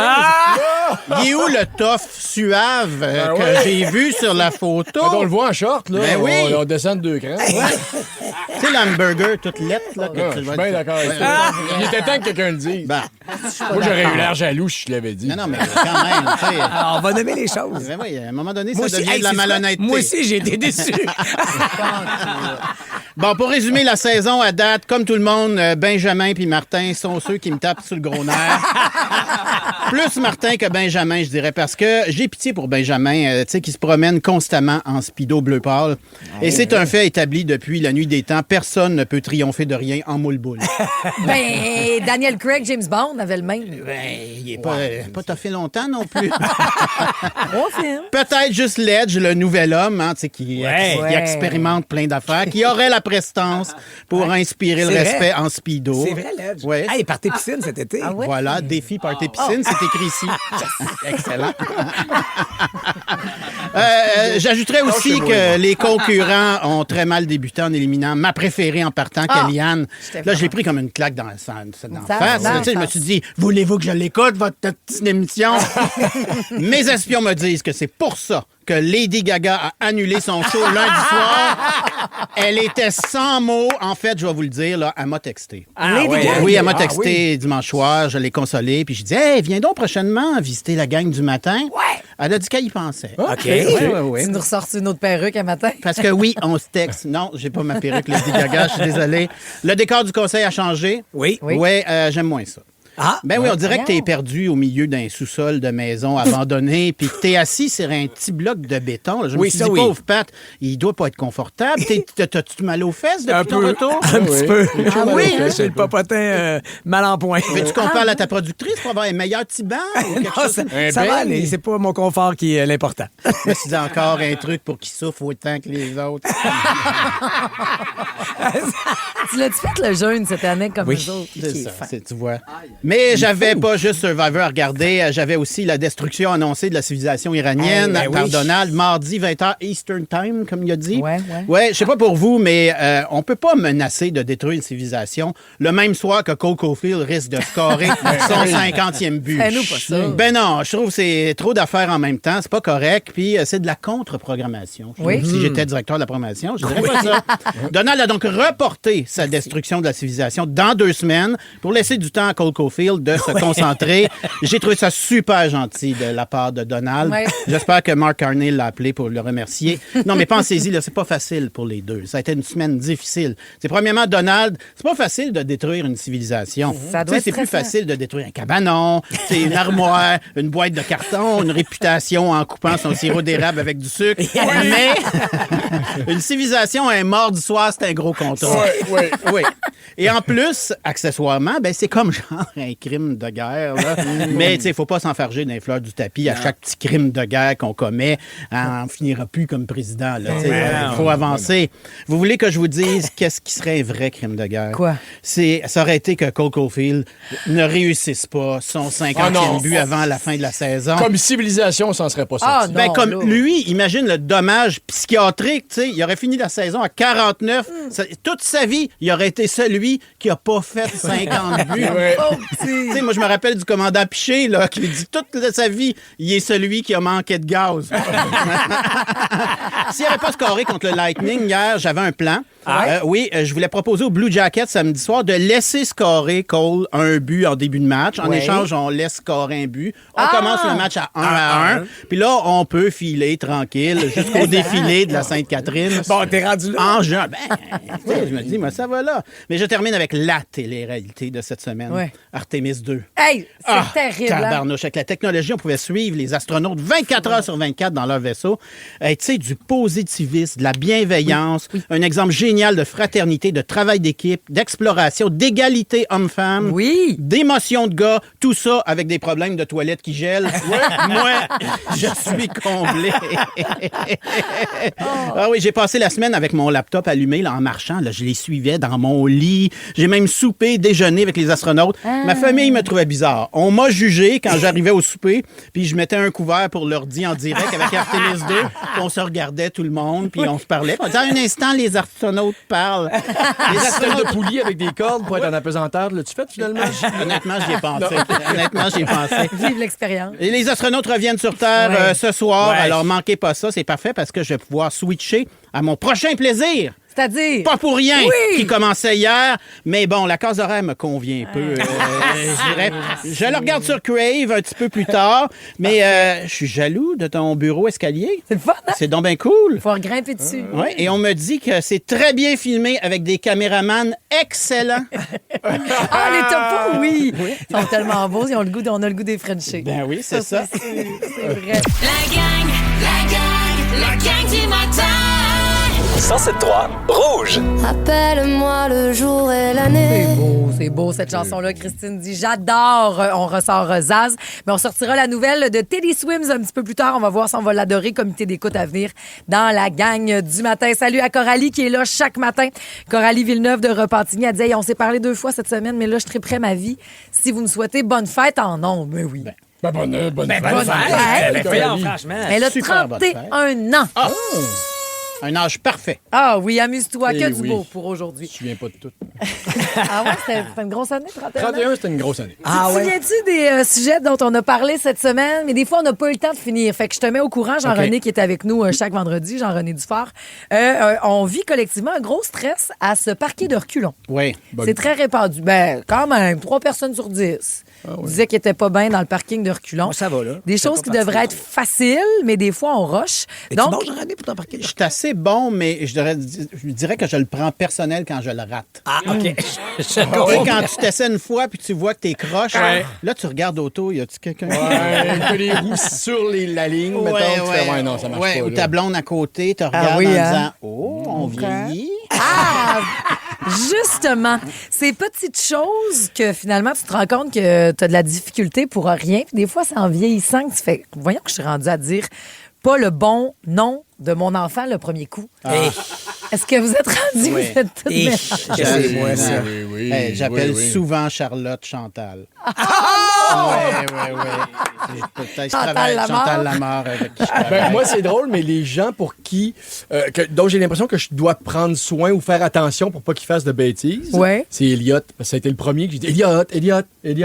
Il est où le tough suave que j'ai vu sur la photo? Quand on le voit en short, là, Ben oui. on descend de 2 crans. Tu sais, l'hamburger toute lettre, là. que Ah, tu je vas- suis bien d'accord avec ça. Il était temps que quelqu'un le dise. Ben, Moi, j'aurais eu l'air jaloux si je l'avais dit. non, mais quand même, tu sais. Alors, on va nommer les choses. Ben oui, à un moment donné, Moi ça aussi, devient hey, de la c'est quoi? malhonnêteté. Moi aussi, j'ai été déçu. Bon, pour résumer la saison à date, comme tout le monde, Benjamin puis Martin sont ceux qui me tapent sur le gros nerf. Plus Martin que Benjamin, je dirais, parce que j'ai pitié pour Benjamin, tu sais, qui se promène constamment en speedo bleu pâle. Et c'est un fait établi depuis la nuit des temps. Personne ne peut triompher de rien en moule-boule. Ben, Daniel Craig, James Bond avait le même. Ben, il est pas toffé longtemps non plus. 3 films. Peut-être juste Ledge, le nouvel homme, hein, tu sais, qui expérimente plein d'affaires, qui aurait la prestance pour inspirer le C'est vrai. respect en speedo. C'est vrai, Ledge. Ouais. Hey, partez piscine cet été. Voilà, défi party piscine, c'est écrit ici. Excellent. J'ajouterais aussi que les concurrents ont très mal débuté en éliminant ma préférée en partant, Kellyanne. Là, je l'ai pris comme une claque dans la face. là. Tu sais, je me suis dit, voulez-vous que je l'écoute, votre petite émission? Mes espions me disent que c'est pour ça que Lady Gaga a annulé son show lundi soir. Elle était sans mots. En fait, je vais vous le dire, là, elle m'a texté. Lady Gaga? Oui, elle m'a Ah, texté dimanche soir. Je l'ai consolée. Puis je dis, hey, viens donc prochainement visiter la gang du matin. Ouais. Elle a dit qu'elle y pensait. OK. Tu nous ressors une autre perruque un matin? Parce que oui, on se texte. Non, j'ai pas ma perruque Lady Gaga, je suis désolé. Le décor du conseil a changé. Oui. Ouais, j'aime moins ça. Ah. Ben oui, on dirait que t'es perdu au milieu d'un sous-sol de maison abandonné, puis que t'es assis sur un petit bloc de béton. Là. Je me Oui, suis ça, dit, oui. pauvre Pat, il doit pas être confortable. T'as-tu mal aux fesses depuis ton retour? Un petit peu. Ah oui, hein? J'ai le popotin mal en point. Veux-tu qu'on parle à ta productrice pour avoir un meilleur petit banc ou quelque Non, chose? ça va aller. C'est pas mon confort qui est l'important. Je me suis dit encore un truc pour qu'il souffre autant que les autres. Tu l'as-tu fait le jeûne cette année comme Oui, nous autres? c'est Qui est ça. fin. Tu vois. Mais j'avais pas juste Survivor à regarder, j'avais aussi la destruction annoncée de la civilisation iranienne par Donald, mardi 20h Eastern Time, comme il a dit. Ouais, je sais pas pour vous, mais on peut pas menacer de détruire une civilisation le même soir que Cole Caulfield risque de scorer son 50e but. Fais-nous pas ça. Ben non, je trouve que c'est trop d'affaires en même temps, c'est pas correct, puis c'est de la contre-programmation. Si j'étais directeur de la programmation, je dirais pas ça. Donald a donc reporté sa destruction de la civilisation dans 2 semaines pour laisser du temps à Cole Caulfield de se concentrer. J'ai trouvé ça super gentil de la part de Donald. J'espère que Mark Carney l'a appelé pour le remercier. Non, mais pensez-y, là, c'est pas facile pour les deux. Ça a été une semaine difficile. C'est premièrement, Donald, c'est pas facile de détruire une civilisation. C'est plus facile de détruire un cabanon, une armoire, une boîte de carton, une réputation en coupant son sirop d'érable avec du sucre. Mais une civilisation, un mardi soir, c'est un gros contrat. Oui. Et en plus, accessoirement, ben, c'est comme genre un crime de guerre. Là. Mais il ne faut pas s'enfarger dans les fleurs du tapis. À chaque petit crime de guerre qu'on commet, on ne finira plus comme président. Il faut avancer. Vous voulez que je vous dise qu'est-ce qui serait un vrai crime de guerre? Quoi? Ça aurait été que Cole Caulfield ne réussisse pas son 50e but avant la fin de la saison. Comme civilisation, ça n'en serait pas ça. Comme lui, imagine le dommage psychiatrique. Il aurait fini la saison à 49. Toute sa vie, il aurait été celui qui n'a pas fait 50 buts. Moi, je me rappelle du commandant Piché là, qui dit toute sa vie, il est celui qui a manqué de gaz. S'il n'avait pas scoré contre le Lightning hier, j'avais un plan. Je voulais proposer aux Blue Jackets samedi soir de laisser scorer Cole un but en début de match. En échange, on laisse scorer un but. On commence le match à 1-1. Puis là, on peut filer tranquille jusqu'au défilé de la Sainte-Catherine. Bon, t'es rendu là. En juin. Je me dis, moi, ça va là. Mais je termine avec la télé-réalité de cette semaine. Artemis 2. Hey, c'est terrible. Tabarnouche. Avec la technologie, on pouvait suivre les astronautes 24 heures sur 24 dans leur vaisseau. Tu sais, du positivisme, de la bienveillance, un exemple génial de fraternité, de travail d'équipe, d'exploration, d'égalité homme-femme, d'émotion de gars, tout ça avec des problèmes de toilettes qui gèlent. Moi, je suis comblé. Ah oui, j'ai passé la semaine avec mon laptop allumé là, en marchant. Là, je les suivais dans mon lit. J'ai même soupé, déjeuné avec les astronautes. Ma famille me trouvait bizarre. On m'a jugé quand j'arrivais au souper, puis je mettais un couvert pour l'ordi en direct avec Artemis 2. On se regardait tout le monde, puis on se parlait. On disait, un instant, les astronautes parlent. Les astronautes de poulies avec des cordes pour être en apesanteur, l'as-tu fait finalement? Honnêtement, j'y ai pensé. Vive l'expérience. Et les astronautes reviennent sur Terre ce soir. Alors, manquez pas ça. C'est parfait parce que je vais pouvoir switcher à mon prochain plaisir. C'est-à-dire? Pas pour rien, qui commençait hier. Mais bon, la case horaire me convient un peu. Je dirais. Je le regarde sur Crave un petit peu plus tard. Mais je suis jaloux de ton bureau escalier. C'est le fun, hein? C'est donc bien cool. Faut grimper dessus. Oui, et on me dit que c'est très bien filmé avec des caméramans excellents. Les topos, oui. Ils sont tellement beaux. On a le goût des Frenchies. Ben oui, c'est ça. C'est vrai. La gang du matin. 107.3 Rouge. Appelle-moi le jour et l'année. C'est beau cette chanson-là. Christine dit j'adore. On ressort Zaz. Mais on sortira la nouvelle de Teddy Swims un petit peu plus tard. On va voir si on va l'adorer. Comité d'écoute à venir dans la gang du matin. Salut à Coralie qui est là chaque matin. Coralie Villeneuve de Repentigny. Elle dit hey, on s'est parlé 2 fois cette semaine, mais là, je triperai ma vie. Si vous me souhaitez bonne fête en ondes. Mais oui. Bonne fête. Franchement. Elle a 31 ans. Un âge parfait. Ah oui, amuse-toi. Que du beau pour aujourd'hui. Je me souviens pas de tout. Ah ouais, c'était une grosse année, 31 ans? 31, c'était une grosse année. Tu te souviens-tu des sujets dont on a parlé cette semaine? Mais des fois, on n'a pas eu le temps de finir. Fait que je te mets au courant, Jean-René, qui est avec nous chaque vendredi, Jean-René Dufort. On vit collectivement un gros stress à se parquer de reculons. Oui. C'est très répandu. Ben, quand même, 3 personnes sur 10 disaient qu'ils n'étaient pas bien dans le parking de reculons. Ça va, là. Des choses qui devraient être faciles, mais des fois, on rush. Donc, tu bon, Jean-René, pour t'en parquer? Je suis assez bon, mais je dirais que je le prends personnel quand je le rate. Ah, OK. Quand tu t'essaies une fois puis tu vois que t'es croche, là, tu regardes autour, y a-tu quelqu'un? Que les roues sur la ligne, mettons, tu fais, non, ça marche pas. Ou ta blonde à côté, te regarde en disant, on vieillit. Ah! Justement, ces petites choses que finalement, tu te rends compte que tu as de la difficulté pour rien. Puis des fois, c'est en vieillissant que tu fais, voyons que je suis rendue à dire pas le bon nom de mon enfant le premier coup. Est-ce que vous êtes rendus? Oui. Vous êtes toutes mélanges. Oui, j'appelle souvent Charlotte Chantal. Oui. Peut-être je travaille avec Chantal Lamarre avec qui je travaille. Moi, c'est drôle, mais les gens pour qui... dont j'ai l'impression que je dois prendre soin ou faire attention pour pas qu'ils fassent de bêtises, c'est Elliot. Parce que ça a été le premier que j'ai dit Elliot.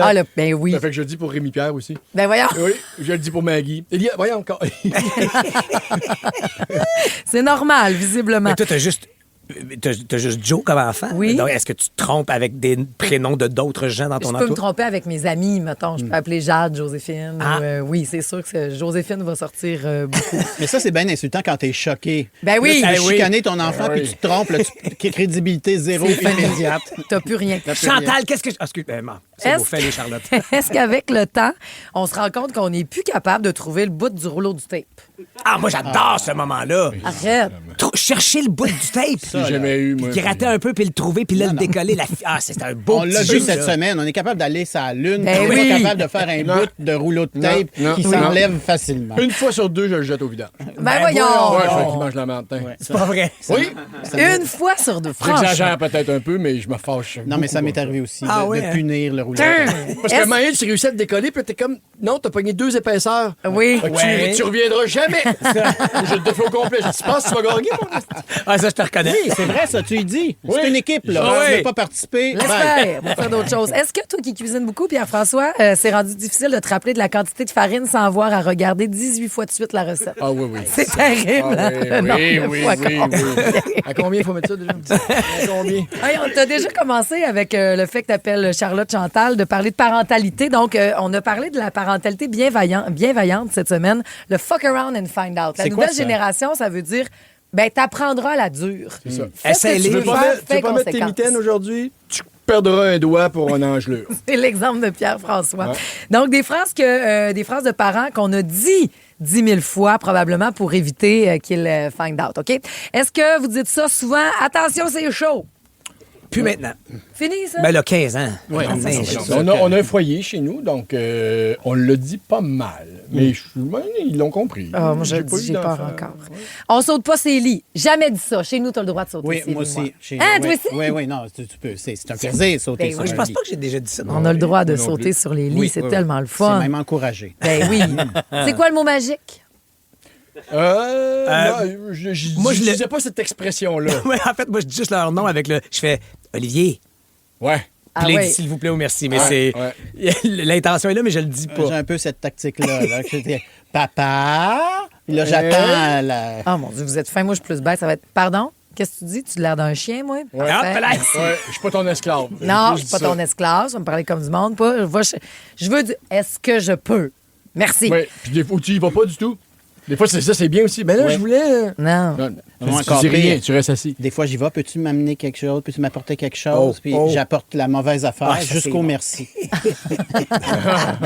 Ah, là, ben oui. Ça fait que je le dis pour Rémi-Pierre aussi. Ben voyons. Oui, je le dis pour Maggie. Elliot, voyons encore. C'est normal, visiblement. Mais toi, t'as juste Joe comme enfant. Oui. Donc, est-ce que tu te trompes avec des prénoms de d'autres gens dans ton Je peux entourage? me tromper avec mes amis, mettons. Je peux appeler Jade, Joséphine. Oui, c'est sûr que Joséphine va sortir beaucoup. Mais ça, c'est bien insultant quand t'es choqué. Ben oui. Là, tu veux chicaner ton enfant puis tu te trompes. Là, crédibilité zéro immédiate. T'as plus rien. Chantal, qu'est-ce que... Excuse-moi. C'est beau, fais les Charlotte. Est-ce qu'avec le temps, on se rend compte qu'on n'est plus capable de trouver le bout du rouleau du tape? Ah, moi, j'adore ce moment-là. Arrête. Chercher le bout du tape. J'ai jamais eu, moi. Puis gratter un peu, puis le trouver, puis là, le décoller. C'est un beau On l'a petit vu jeu, cette là. semaine. On est capable d'aller sur la Lune. Ben on n'est oui. pas capable de faire un bout de rouleau de tape qui s'enlève facilement. Une fois sur deux, je le jette au vidange. Ben voyons. Ouais, je fais qu'il mange la menthe. C'est pas vrai. Oui. Une fois sur deux, franchement. J'exagère peut-être un peu, mais je me fâche. Non, mais ça m'est arrivé aussi, de punir le rouleau. Parce que Maël, tu réussis à te décoller, puis t'es comme, non, t'as pogné 2 épaisseurs. Oui. Tu reviendras jamais. Je te fais au complet. Je pense que tu vas gagner, mon Ah, ça, je te reconnais. Oui, c'est vrai, ça, tu y dis. C'est une équipe, là. Tu ne veux pas participer. Laisse faire, on va faire d'autres choses. Est-ce que toi qui cuisines beaucoup, Pierre-François, c'est rendu difficile de te rappeler de la quantité de farine sans avoir à regarder 18 fois de suite la recette? Ah oui. C'est terrible. Oui. À combien il faut mettre ça déjà? À combien? Hey, on t'a déjà commencé avec le fait que tu appelles Charlotte Chantal de parler de parentalité. Donc, on a parlé de la parentalité bienveillante cette semaine. Le fuck around and find out. La nouvelle génération, ça veut dire, t'apprendras à la dure. C'est ça. Essaye-les. Tu veux pas mettre tes mitaines aujourd'hui? Tu perdras un doigt pour un engelure. C'est l'exemple de Pierre-François. Ouais. Donc, des phrases de parents qu'on a dit 10 000 fois, probablement, pour éviter qu'ils find out, OK? Est-ce que vous dites ça souvent? Attention, c'est chaud! Plus maintenant. Fini, ça? Ben là, 15 ans. Oui, on a un foyer chez nous, donc on le dit pas mal. Mais ils l'ont compris. Ah, moi, j'ai peur encore. Ouais. On saute pas ses lits. Jamais dit ça. Chez nous, tu as le droit de sauter ses lits. Oui, moi aussi. Toi aussi? Oui, non, tu peux. C'est un plaisir, sauter sur Je pense pas que j'ai déjà dit ça. On a le droit de sauter sur les lits. C'est tellement le fun. C'est même encouragé. Ben oui. C'est quoi le mot magique? Moi, je disais pas cette expression-là. En fait, moi, je dis juste leur nom avec le... Je fais Olivier. Ouais. Puis là, il dit s'il vous plaît ou merci. Mais c'est... L'intention est là, mais je le dis pas. J'ai un peu cette tactique-là. J'étais papa. Là, j'attends la... Oh mon Dieu, vous êtes fin. Moi, je suis plus bête. Ça va être... Pardon? Qu'est-ce que tu dis? Tu as l'air d'un chien, moi? Je suis pas ton esclave. Non, je suis pas ton esclave. Tu vas me parler comme du monde. Pas. Je veux dire, est-ce que je peux? Merci. Oui, puis des fois, tu y vas pas du tout. Des fois, c'est ça, c'est bien aussi. Mais là, je voulais... Non. Tu dis rien, tu restes assis. Des fois, j'y vais. Peux-tu m'amener quelque chose? Peux-tu m'apporter quelque chose? Puis j'apporte la mauvaise affaire jusqu'au merci.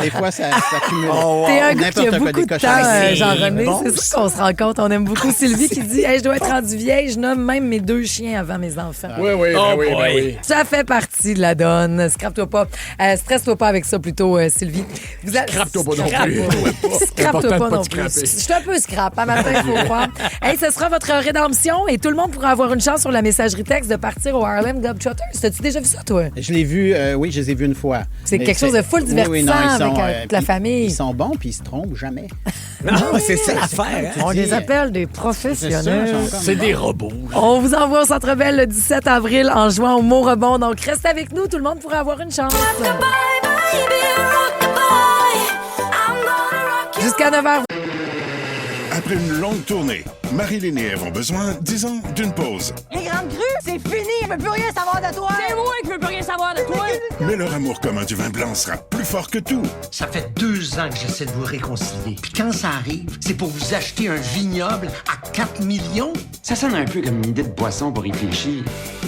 Des fois, ça cumule. T'es un gars qui a beaucoup de temps, Jean-René. C'est ça qu'on se rend compte. On aime beaucoup Sylvie qui dit hey, « Je dois être rendue vieille. Je nomme même mes 2 chiens avant mes enfants. » Oui. Ça fait partie de la donne. Scrape-toi pas. Stresse-toi pas avec ça plutôt, Sylvie. Scrape-toi pas non plus. Scrape-toi pas non plus. Je suis un peu scrap. À matin, il faut croire. Hey, ce sera votre rédemption et tout le monde pourra avoir une chance sur la messagerie texte de partir au Harlem Globetrotters. T'as-tu déjà vu ça, toi? Je l'ai vu, oui, je les ai vus une fois. C'est quelque chose de full divertissant avec la famille. Ils sont bons puis ils se trompent jamais. Non, c'est ça l'affaire. On les appelle des professionnels. C'est des robots. On vous envoie au Centre Bell le 17 avril en jouant au mot rebond. Donc, reste avec nous. Tout le monde pourra avoir une chance. Jusqu'à 9h. Après une longue tournée, Marilyn et Ève ont besoin, disons, d'une pause. Les grandes crues, c'est fini. Je veux plus rien savoir de toi. C'est moi qui veux plus rien savoir de toi. Mais leur amour commun du vin blanc sera plus fort que tout. Ça fait 2 ans que j'essaie de vous réconcilier. Puis quand ça arrive, c'est pour vous acheter un vignoble à 4 millions. Ça sonne un peu comme une idée de boisson pour réfléchir.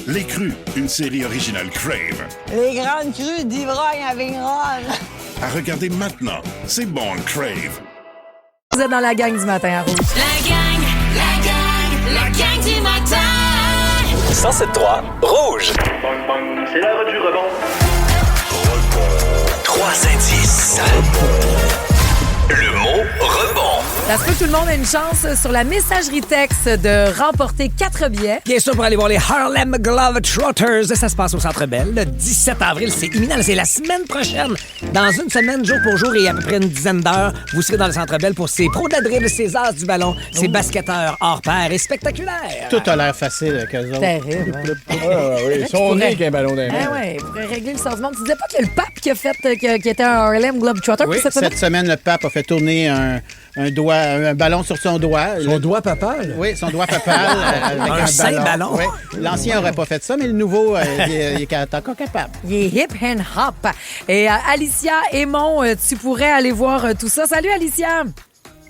Les Crus, une série originale Crave. Les grandes crues d'ivrogne à Vigneronne. À regarder maintenant, c'est bon Crave. Vous êtes dans la gang du matin à Rouge. La gang du matin. 107.3 Rouge. C'est l'heure du rebond. 3 indices. Le mot rebond. Ça se peut que tout le monde ait une chance sur la messagerie texte de remporter 4 billets. Bien sûr, pour aller voir les Harlem Globetrotters. Ça se passe au Centre Bell le 17 avril. C'est imminent. C'est la semaine prochaine. Dans une semaine, jour pour jour et à peu près une dizaine d'heures, vous serez dans le Centre Bell pour ces pros de la dribble, ces as du ballon, ces basketteurs hors pair et spectaculaires. Tout a l'air facile avec eux autres. Terrible. Ils sont nés avec un ballon d'un Ah ouais, il pourrait régler le sort du monde. Tu disais pas qu'il y a le pape qui a fait, qui était un Harlem Globetrotter Oui, cette semaine? cette semaine, le pape a fait tourner un ballon sur son doigt. Son doigt papal? Oui, son doigt papal. Avec Un saint ballon. Oui. L'ancien n'aurait pas fait ça, mais le nouveau, il est encore capable. Il est hip and hop. Et Alicia Aymon, tu pourrais aller voir tout ça. Salut, Alicia!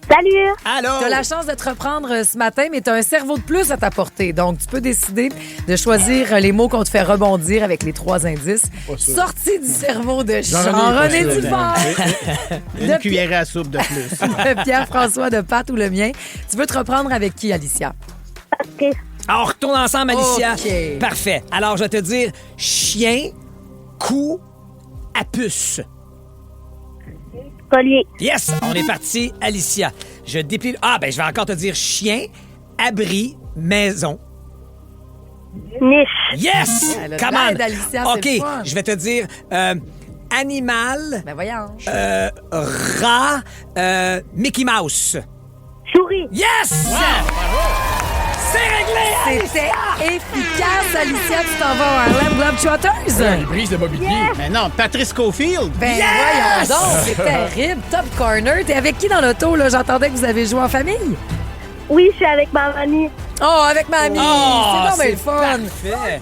Salut! Allô? Tu as la chance de te reprendre ce matin, mais tu as un cerveau de plus à t'apporter. Donc, tu peux décider de choisir les mots qu'on te fait rebondir avec les 3 indices. Sortie du cerveau de Jean-René Dufort. Une cuillerée à soupe de plus. Pierre-François de Pat ou le mien. Tu veux te reprendre avec qui, Alicia? OK. On retourne ensemble, Alicia. OK. Parfait. Alors, je vais te dire chien, cou, à puce. Collier. Yes, on est parti, Alicia. Je déplie. Je vais encore te dire chien, abri, maison. Niche. Yes! Elle a Come de l'aide, on! Alicia, c'est OK, le fun. je vais te dire animal, Ben voyons. rat, Mickey Mouse. Souris. Yes! C'est réglé! C'était efficace, Alicia. Tu t'en vas au Harlem Globetrotters? Une brise de mobilier. Mais non, Patrice Cofield. Ben voyons donc, c'est terrible. Top corner. T'es avec qui dans l'auto, là? J'entendais que vous avez joué en famille. Oui, je suis avec ma mamie. Oh, avec mamie. c'est donc bien le fun. Parfait.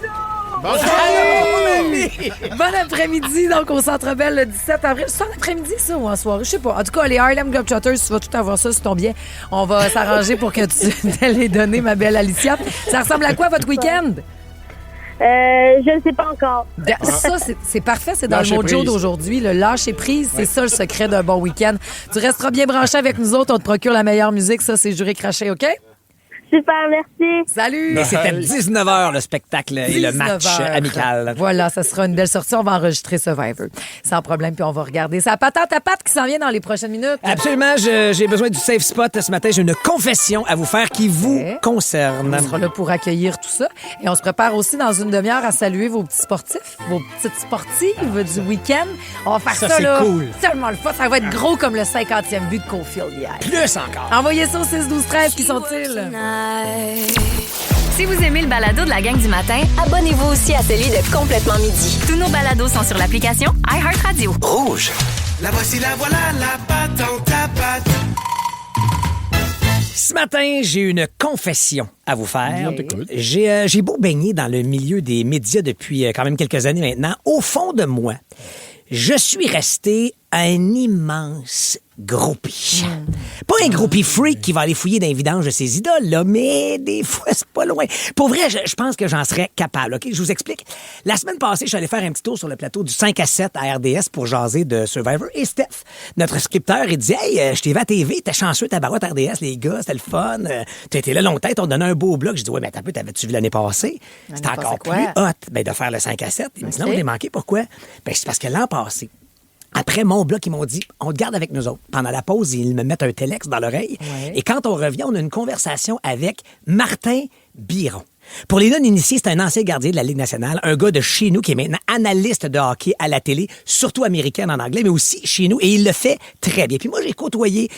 Bon après-midi, donc au Centre Bell le 17 avril. C'est en après-midi, ça, ou en soirée? Je sais pas. En tout cas, les Harlem Globetrotters, tu vas tout avoir ça sur ton billet. On va s'arranger pour que tu te les donnes, ma belle Alicia. Ça ressemble à quoi, votre week-end? Je ne sais pas encore. Ça, c'est parfait. C'est dans Lâcher le mojo prise. d'aujourd'hui. Le lâcher prise, c'est ça le secret d'un bon week-end. Tu resteras bien branché avec nous autres. On te procure la meilleure musique. Ça, c'est juré craché, OK? Super, merci. Salut! Et c'est à 19h le spectacle et le match 19h. amical. Voilà, ça sera une belle sortie. On va enregistrer Survivor. Sans problème, puis on va regarder ça. Patente à patte qui s'en vient dans les prochaines minutes. Absolument, j'ai besoin du safe spot ce matin. J'ai une confession à vous faire qui vous concerne. On sera là pour accueillir tout ça. Et on se prépare aussi dans une demi-heure à saluer vos petits sportifs, vos petites sportives du week-end. On va faire Ça, ça, c'est là. cool. Tellement le fun. Ça va être gros comme le 50e but de Cofield hier. Plus encore. Envoyez ça au 6-12-13. Qui sont-ils? Si vous aimez le balado de la gang du matin, abonnez-vous aussi à celui de Complètement Midi. Tous nos balados sont sur l'application iHeartRadio. Rouge. La voici, la voilà, la patente à patte. Ce matin, j'ai une confession à vous faire. On t'écoute. J'ai beau baigner dans le milieu des médias depuis quand même quelques années maintenant. Au fond de moi, je suis resté un immense groupie. Pas un groupie freak qui va aller fouiller dans les vidanges de ses idoles, là, mais des fois, c'est pas loin. Pour vrai, je pense que j'en serais capable, OK? Je vous explique. La semaine passée, je suis allé faire un petit tour sur le plateau du 5 à 7 à RDS pour jaser de Survivor. Et Steph, notre scripteur, il dit « Hey, je t'ai vu à TV, t'es chanceux, ta barotte RDS, les gars, c'était le fun. T'as été là longtemps, on te donnait un beau bloc. » Je dis « Ouais, mais attends un peu, t'avais-tu vu l'année passée? C'était encore plus hot de faire le 5 à 7. » Il me dit « Non, on est manqué, pourquoi? » Ben, c'est parce que l'an passé, après mon bloc, ils m'ont dit, on te garde avec nous autres. Pendant la pause, ils me mettent un téléx dans l'oreille. Ouais. Et quand on revient, on a une conversation avec Martin Biron. Pour les non-initiés, c'est un ancien gardien de la Ligue nationale, un gars de chez nous qui est maintenant analyste de hockey à la télé, surtout américaine en anglais, mais aussi chez nous. Et il le fait très bien. Puis moi, j'ai côtoyé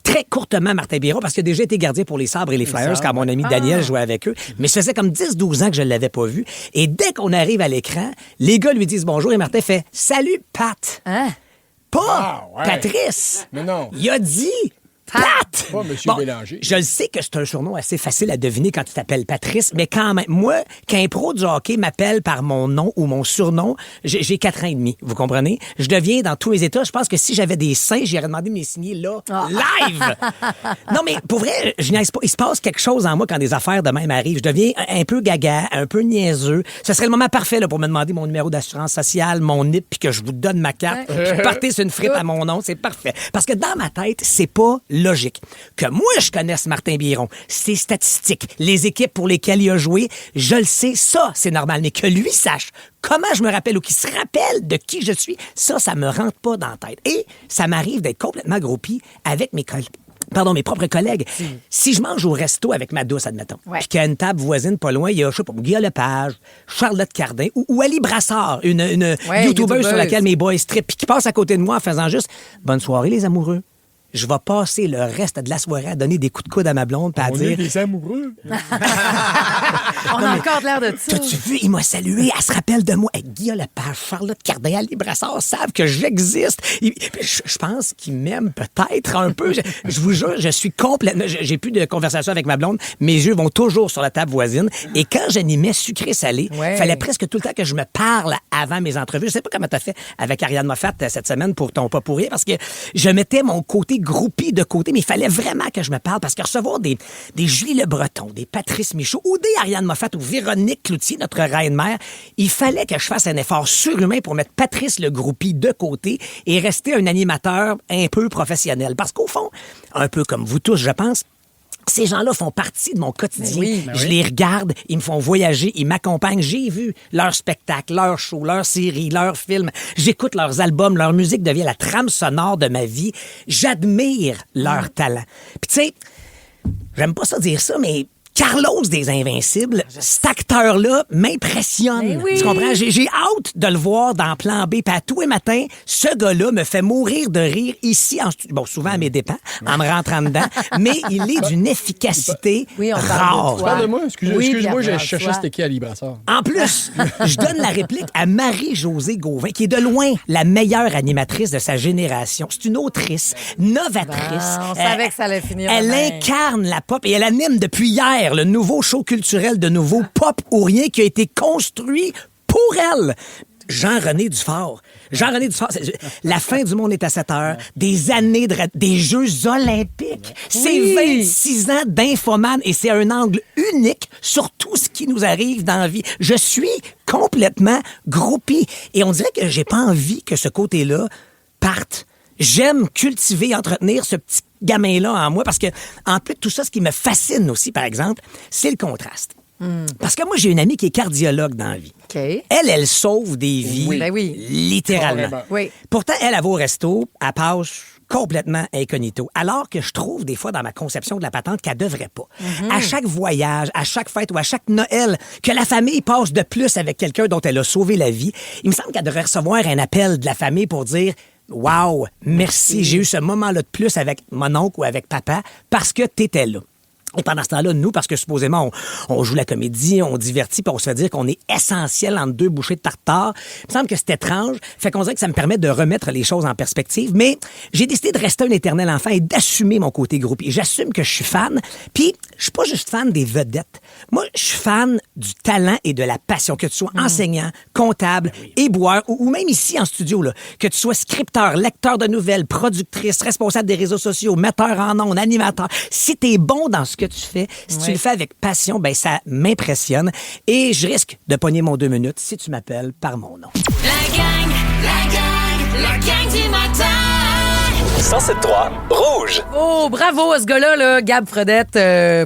très courtement Martin Biron parce qu'il a déjà été gardien pour les Sabres et les Flyers quand mon ami Daniel jouait avec eux. Mais ça faisait comme 10-12 ans que je ne l'avais pas vu. Et dès qu'on arrive à l'écran, les gars lui disent bonjour et Martin fait « Salut, Pat! Hein? Pas ouais. Patrice! Mais non. Il a dit Pat! Pas Monsieur Bélanger. Je le sais que c'est un surnom assez facile à deviner quand tu t'appelles Patrice, mais quand même, moi, qu'un pro du hockey m'appelle par mon nom ou mon surnom, j'ai 4 ans et demi, vous comprenez? Je deviens dans tous mes états. Je pense que si j'avais des seins, j'aurais demandé de me les signer là, live! Non, mais pour vrai, je niaise pas. Il se passe quelque chose en moi quand des affaires de même arrivent. Je deviens un peu gaga, un peu niaiseux. Ce serait le moment parfait là, pour me demander mon numéro d'assurance sociale, mon NIP, puis que je vous donne ma carte. Ouais. Puis partez sur une frite à mon nom. C'est parfait. Parce que dans ma tête, c'est pas logique. Que moi, je connaisse Martin Biron, ses statistiques, les équipes pour lesquelles il a joué, je le sais, ça, c'est normal. Mais que lui sache comment je me rappelle ou qu'il se rappelle de qui je suis, ça me rentre pas dans la tête. Et ça m'arrive d'être complètement groupie avec mes mes propres collègues. Si je mange au resto avec ma douce, admettons, puis qu'il y a une table voisine pas loin, il y a, je sais pas, Guillaume Lepage, Charlotte Cardin ou Ali Brassard, une YouTubeuse sur laquelle mes boys trippent, puis qui passe à côté de moi en faisant juste « Bonne soirée, les amoureux ». Je vais passer le reste de la soirée à donner des coups de coude à ma blonde puis à dire... On est des amoureux. On a encore l'air de ça. T'as-tu vu? Il m'a salué. Elle se rappelle de moi. Guillaume Lepage, Charlotte Cardin, Ali Brassard savent que j'existe. Je pense qu'ils m'aiment peut-être un peu. Je vous jure, je suis complètement... J'ai plus de conversation avec ma blonde. Mes yeux vont toujours sur la table voisine. Et quand j'animais sucré-salé, fallait presque tout le temps que je me parle avant mes entrevues. Je sais pas comment t'as fait avec Ariane Moffat cette semaine pour ton pas pour rien, parce que je mettais mon côté groupie de côté, mais il fallait vraiment que je me parle parce que recevoir des Julie Le Breton, des Patrice Michaud ou des Ariane Moffat ou Véronique Cloutier, notre reine-mère, il fallait que je fasse un effort surhumain pour mettre Patrice le groupie de côté et rester un animateur un peu professionnel. Parce qu'au fond, un peu comme vous tous, je pense, ces gens-là font partie de mon quotidien. Je les regarde, ils me font voyager, ils m'accompagnent. J'ai vu leurs spectacles, leurs shows, leurs séries, leurs films. J'écoute leurs albums, leur musique devient la trame sonore de ma vie. J'admire leur talent. Puis tu sais, j'aime pas ça dire ça, mais Carlos des Invincibles, cet acteur-là m'impressionne. Tu comprends? J'ai hâte de le voir dans Plan B. Puis à tous les matins, ce gars-là me fait mourir de rire ici en studio. Bon, souvent à mes dépens, en me rentrant dedans. Mais il est d'une efficacité rare. Tu parles de moi? Excuse-moi, je cherchais c'était qui Ali Brassard. En plus, je donne la réplique à Marie-Josée Gauvin, qui est de loin la meilleure animatrice de sa génération. C'est une autrice, novatrice. On savait que ça allait finir. Elle incarne la pop et elle anime depuis hier le nouveau show culturel de nouveau Pop ou rien qui a été construit pour elle. Jean-René Dufort. Jean-René Dufort, la fin du monde est à 7 heures. Des années des Jeux olympiques. C'est 26 ans d'Infoman et c'est un angle unique sur tout ce qui nous arrive dans la vie. Je suis complètement groupie. Et on dirait que j'ai pas envie que ce côté-là parte. J'aime cultiver, entretenir ce petit gamin-là en moi parce que, en plus de tout ça, ce qui me fascine aussi, par exemple, c'est le contraste. Parce que moi, j'ai une amie qui est cardiologue dans la vie. Elle sauve des vies, littéralement. Pourtant, elle va au resto, elle passe complètement incognito. Alors que je trouve, des fois, dans ma conception de la patente, qu'elle devrait pas. À chaque voyage, à chaque fête ou à chaque Noël, que la famille passe de plus avec quelqu'un dont elle a sauvé la vie, il me semble qu'elle devrait recevoir un appel de la famille pour dire... Wow, merci. J'ai eu ce moment-là de plus avec mon oncle ou avec papa parce que t'étais là. Et pendant ce temps-là, nous, parce que supposément, on joue la comédie, on divertit, puis on se fait dire qu'on est essentiel entre deux bouchées de tartare. Il me semble que c'est étrange. Fait qu'on dirait que ça me permet de remettre les choses en perspective. Mais j'ai décidé de rester un éternel enfant et d'assumer mon côté groupie. J'assume que je suis fan. Puis, je suis pas juste fan des vedettes. Moi, je suis fan du talent et de la passion. Que tu sois enseignant, comptable, éboueur, ou même ici en studio, là, que tu sois scripteur, lecteur de nouvelles, productrice, responsable des réseaux sociaux, metteur en ondes, animateur. Si t'es bon dans ce que tu fais, si tu le fais avec passion, ben ça m'impressionne. Et je risque de pogner mon 2 minutes si tu m'appelles par mon nom. La gang du matin. 107.3 Rouge. Oh, bravo à ce gars-là, là, Gab Fredette,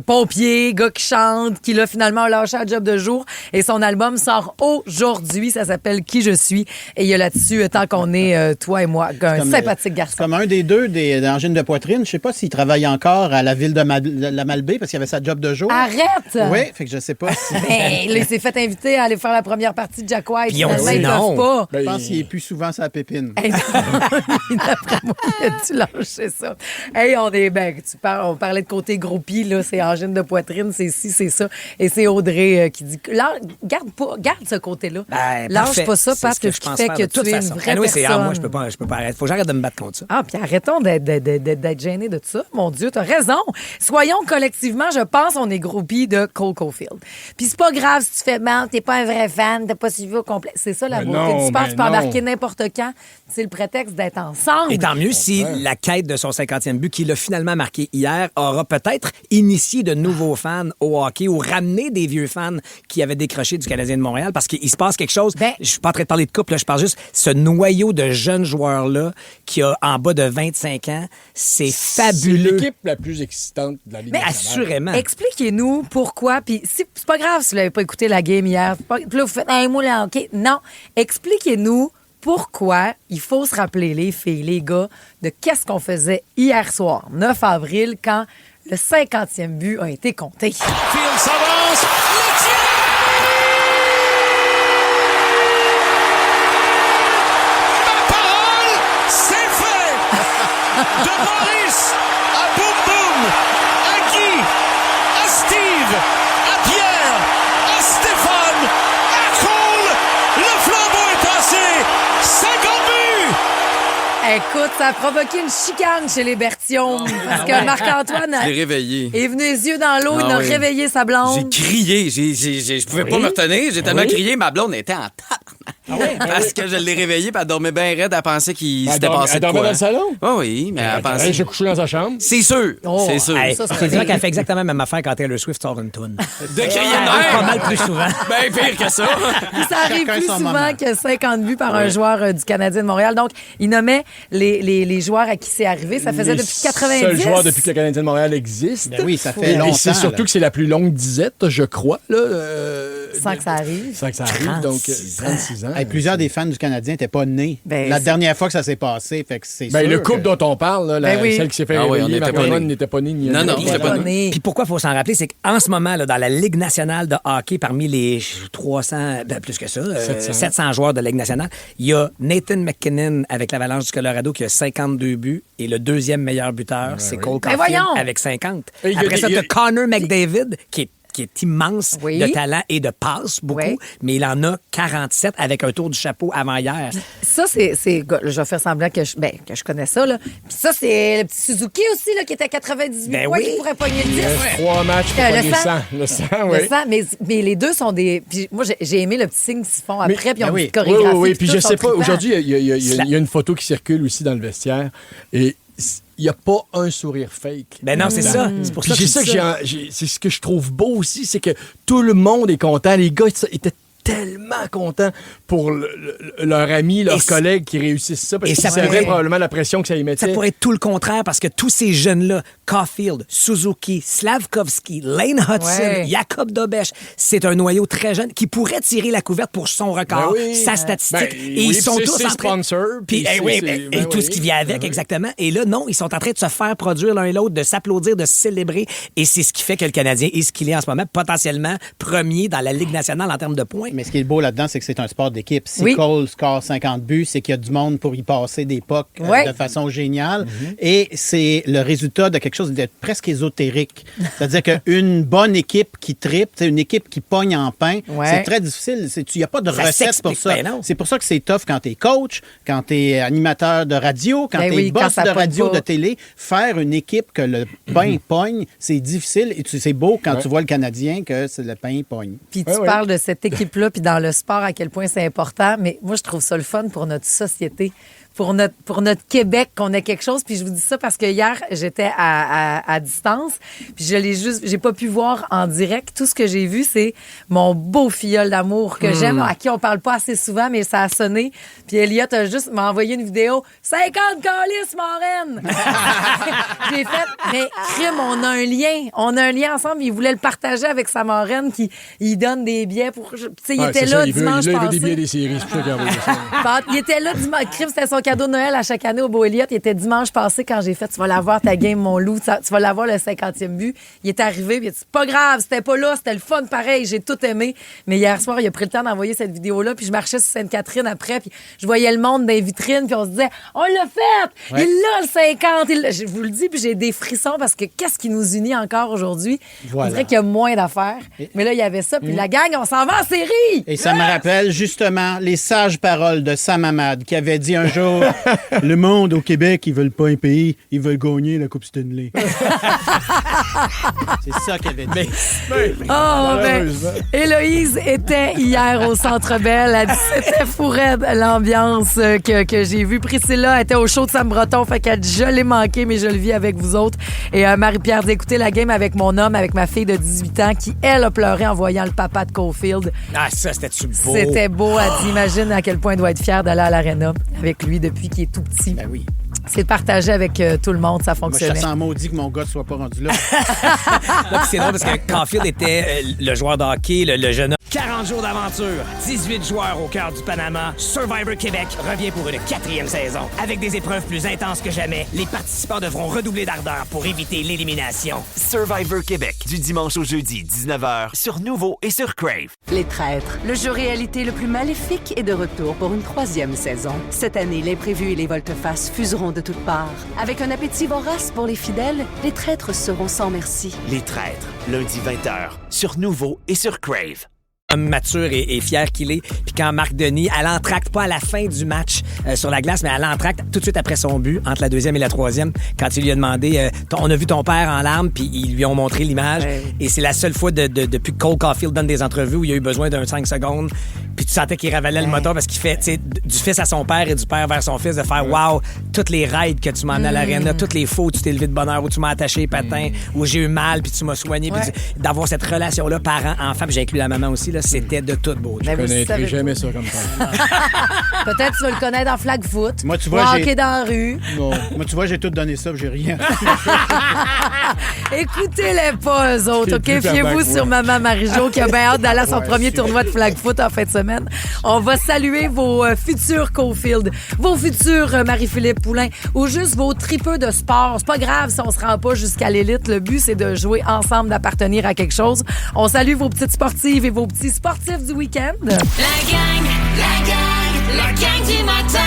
pompier, gars qui chante, qui là finalement lâché un job de jour. Et son album sort aujourd'hui. Ça s'appelle Qui je suis. Et il y a là-dessus, tant qu'on est, toi et moi, un sympathique garçon. Comme un des deux des angines de poitrine. Je sais pas s'il travaille encore à la ville de la Malbaie parce qu'il avait sa job de jour. Arrête! Oui, fait que je sais pas si... Ben, là, il s'est fait inviter à aller faire la première partie de Jack White. Puis on dit non. Pas. Je pense qu'il est plus souvent sa pépine. D'après moi, il a dû lâcher ça. Hey, on parlait de côté groupie, là, c'est angine de poitrine, c'est ci, c'est ça. Et c'est Audrey qui dit, là, garde ce côté-là. Lâche pas ça, parce que je fait que tu es une vraie personne. Moi, je peux pas arrêter. Faut que j'arrête de me battre contre ça. Ah, puis arrêtons d'être gênés de ça. Mon Dieu, t'as raison. Soyons collectivement, je pense, on est groupie de Cole Caulfield. Puis c'est pas grave si tu fais mal, t'es pas un vrai fan, t'as pas suivi au complet. C'est ça la beauté du sport. Tu peux embarquer n'importe quand. C'est le prétexte d'être ensemble. Et tant mieux si la quête de son 50e but, qu'il a finalement marqué hier, aura peut-être initié de nouveaux fans au hockey ou ramené des vieux fans qui avaient décroché du Canadien de Montréal parce qu'il se passe quelque chose. Je suis pas en train de parler de couple, là, je parle juste ce noyau de jeunes joueurs-là qui a en bas de 25 ans. C'est fabuleux. C'est l'équipe la plus excitante de la Ligue nationale. Assurément. Expliquez-nous pourquoi. Puis c'est pas grave si vous l'avez pas écouté la game hier. Puis là, vous faites, moi, là, OK. Non. Expliquez-nous pourquoi il faut se rappeler, les filles, les gars, de qu'est-ce qu'on faisait hier soir, 9 avril, quand le 50e but a été compté. Field s'avance. Ma parole, c'est fait. De Maurice à Boum Boum, à Guy, à Steve, à Pierre, à Stéphane, à Cole, le flambeau est passé. 50 buts. Écoute, ça a provoqué une chicane chez les Bertillon. Parce que Marc-Antoine Je l'ai réveillé. est venu les yeux dans l'eau, il a réveillé sa blonde. J'ai crié. Je pouvais pas me retenir. J'ai tellement crié, ma blonde était en tabarnak. Parce que je l'ai réveillée, puis elle dormait bien raide. Elle pensait qu'il s'était passé de quoi. Elle dormait dans le salon? Oui, mais elle pensait... Elle s'est couchée dans sa chambre? C'est sûr. C'est sûr. Hey, c'est vrai qu'elle fait exactement la même affaire quand Taylor Swift sort une toune. De crier de Ça arrive même. pas mal plus souvent. Ben pire que ça. Ça arrive Chacun plus son souvent moment. que 50 buts par un joueur du Canadien de Montréal. Donc, il nommait les joueurs à qui c'est arrivé. Ça faisait depuis 90. Seul joueur depuis que le Canadien de Montréal existe. Ben oui, ça fait longtemps. Et c'est surtout là. que c'est la plus longue disette, je crois. Là, Sans que ça arrive. Sans que ça arrive, donc 36 ans. Hey, plusieurs des fans du Canadien n'étaient pas nés Ben, la c'est- dernière fois que ça s'est passé. Fait que c'est Ben, sûr le couple que- dont on parle, là, Ben oui. celle qui s'est fait Ah oui, on réveiller, n'était pas Marc-Antoine nés. n'était pas né ni Non, non, ni- j'étais pas né. Puis pourquoi il faut s'en rappeler, c'est qu'en ce moment, là, dans la Ligue nationale de hockey, parmi les 300, plus que ça, 700 joueurs de la Ligue nationale, il y a Nathan McKinnon avec l'Avalanche du Colorado qui a 52 buts et le deuxième meilleur buteur, c'est Cole Ben Caulfield voyons! avec 50. Et il y a Après des- ça, il y tu a- as Connor McDavid qui est immense Oui. de talent et de passe, beaucoup, Oui. mais il en a 47 avec un tour du chapeau avant hier. Ça, c'est je vais faire semblant que je connais ça. Là. Puis ça, c'est le petit Suzuki aussi, là, qui était à 98 Ben points, oui. qui pourrait pogner le 10. 3 matchs pour Le pogner sang. 100. Le sang, Le oui. sang, mais les deux sont des... Puis moi, j'ai aimé le petit signe qu'ils se font après, puis ils ont ben une oui. petite chorégraphie. Oui. Puis tout, je sont sais pas, trippants. aujourd'hui, il y a une photo qui circule aussi dans le vestiaire et il n'y a pas un sourire fake. Ben non, c'est ça. C'est pour Puis ça que j'ai je ça dis que c'est ce que je trouve beau aussi, c'est que tout le monde est content. Les gars étaient tellement contents pour leur ami, leurs collègues qui réussissent ça, parce et qu'ils ça savaient pourrait- probablement la pression que ça y mettait. Ça pourrait être tout le contraire parce que tous ces jeunes-là, Caulfield, Suzuki, Slavkovski, Lane Hudson, Ouais. Jacob Dobesch, c'est un noyau très jeune qui pourrait tirer la couverte pour son record, Ben oui. sa statistique. Ben, et oui, ils sont puis tous c'est en train... sponsor, Puis, puis oui, c'est- et ben tout oui. ce qui vient avec, exactement. Et là, non, ils sont en train de se faire produire l'un et l'autre, de s'applaudir, de se célébrer. Et c'est ce qui fait que le Canadien est ce qu'il est en ce moment, potentiellement premier dans la Ligue nationale en termes de points. Mais ce qui est beau là-dedans, c'est que c'est un sport d'équipe. Si Oui. Cole score 50 buts, c'est qu'il y a du monde pour y passer des pucks Ouais. de façon géniale. Et c'est le résultat de quelque chose de presque ésotérique. C'est-à-dire qu'une bonne équipe qui tripe, c'est une équipe qui pogne en pain, Ouais. c'est très difficile. Il n'y a pas de Ça recette pour s'explique, ça. ben non. C'est pour ça que c'est tough quand tu es coach, quand tu es animateur de radio, quand Ben tu es oui, quand boss ça de pogne radio, pas. de télé. Faire une équipe que le pain pogne, c'est difficile. Et c'est beau quand tu vois le Canadien que le pain pogne. Puis tu parles de cette équipe-là, puis dans le sport, à quel point c'est important. Mais moi, je trouve ça le fun pour notre société, pour notre Québec, qu'on ait quelque chose. Puis je vous dis ça parce que hier, j'étais à distance, puis j'ai pas pu voir en direct. Tout ce que j'ai vu, c'est mon beau filleul d'amour que j'aime, à qui on parle pas assez souvent, mais ça a sonné. Puis Elliot m'a envoyé une vidéo. 50 calices, Maureen! J'ai fait, mais crime, on a un lien. On a un lien ensemble. Il voulait le partager avec sa marraine qui il donne des billets pour. Tu sais, il Ouais, était c'est là ça, il veut dimanche des passé. billets des séries, c'est pour ça qu'il a envoyé ça. Il était là dimanche. Crime, c'était son cadeau de Noël à chaque année au Beau Elliott. Il était dimanche passé quand j'ai fait tu vas l'avoir ta game, mon loup. Tu vas l'avoir le 50e but. Il est arrivé. Puis il a dit c'est pas grave, c'était pas là, c'était le fun pareil. J'ai tout aimé. Mais hier soir, il a pris le temps d'envoyer cette vidéo-là. Puis je marchais sur Sainte-Catherine après. Puis je voyais le monde dans les vitrines. Puis on se disait on l'a fait! Ouais. Il l'a le 50. Je vous le dis. Puis j'ai des frissons parce que qu'est-ce qui nous unit encore aujourd'hui? Voilà. On dirait qu'il y a moins d'affaires. Mais là, il y avait ça. Puis la gang, on s'en va en série! Et ça me rappelle justement les sages paroles de Sam Hamad qui avait dit un jour le monde au Québec, ils veulent pas un pays, ils veulent gagner la Coupe Stanley. C'est ça qu'il avait dit. Oh, ben, Héloïse était hier au Centre Bell. Elle dit c'était fou raide, l'ambiance que j'ai vue. Priscilla était au show de Sam Breton. Fait qu'elle dit je l'ai manqué, mais je le vis avec vous autres. Et Marie-Pierre dit écoutez la game avec mon homme, avec ma fille de 18 ans, qui, elle, a pleuré en voyant le papa de Caulfield. Ah, ça, c'était-tu beau? C'était beau. Elle dit imagine à quel point elle doit être fière d'aller à l'Arena avec lui depuis qu'il est tout petit. Ben oui. C'est de partager avec tout le monde, ça Moi, je fonctionnait. te sens maudit que mon gars ne soit pas rendu là. Là, puis c'est drôle parce que Caulfield était le joueur de hockey, le jeune homme. 40 jours d'aventure, 18 joueurs au cœur du Panama, Survivor Québec revient pour une 4e saison. Avec des épreuves plus intenses que jamais, les participants devront redoubler d'ardeur pour éviter l'élimination. Survivor Québec, du dimanche au jeudi, 19h, sur Nouveau et sur Crave. Les Traîtres, le jeu réalité le plus maléfique est de retour pour une 3e saison. Cette année, l'imprévu et les volte-face fuseront de toutes parts. Avec un appétit vorace pour les fidèles, les traîtres seront sans merci. Les Traîtres, lundi 20h, sur Nouveau et sur Crave. Mature et fier qu'il est. Puis quand Marc Denis, elle entracte pas à la fin du match sur la glace, mais elle entracte tout de suite après son but, entre la 2e et la 3e, quand il lui a demandé on a vu ton père en larmes, puis ils lui ont montré l'image. Ouais. Et c'est la seule fois depuis que Cole Caulfield donne des entrevues où il a eu besoin d'un 5 secondes. Puis tu sentais qu'il ravalait le moteur parce qu'il fait du fils à son père et du père vers son fils, de faire wow, toutes les raids que tu m'as emmené à l'aréna, toutes les fois où tu t'es levé de bonne heure, où tu m'as attaché les patins, où j'ai eu mal, puis tu m'as soigné, puis d'avoir cette relation-là parent-enfant, puis j'ai inclus la maman aussi, là, c'était de toute beauté. Je connaîtrais jamais ça comme ça. Peut-être tu vas le connaître en flag foot. Moi, tu vois, hockey dans la rue. Non. Moi, tu vois, j'ai tout donné ça, puis j'ai rien. Écoutez-les pas, eux autres, OK? Fiez-vous sur Maman Marie-Jo qui a bien hâte d'aller à son premier tournoi de flag foot en fin de semaine. On va saluer vos futurs Caulfield, vos futurs Marie-Philippe Poulain ou juste vos tripeux de sport. C'est pas grave si on se rend pas jusqu'à l'élite. Le but, c'est de jouer ensemble, d'appartenir à quelque chose. On salue vos petites sportives et vos petits sportifs du week-end. La gang du matin.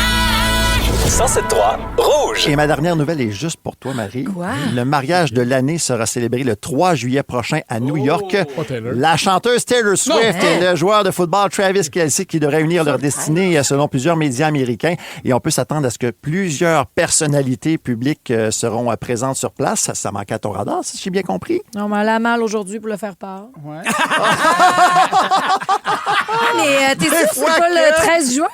107.3 Rouge. Et ma dernière nouvelle est juste pour toi, Marie. Quoi? Le mariage de l'année sera célébré le 3 juillet prochain à New York. La chanteuse Taylor Swift et le joueur de football Travis Kelce qui devraient unir leur destinée selon plusieurs médias américains. Et on peut s'attendre à ce que plusieurs personnalités publiques seront présentes sur place. Ça manque à ton radar, si j'ai bien compris. On m'a la mal aujourd'hui pour le faire part. Ouais. Mais t'es sûr que c'est pas le 13 juin?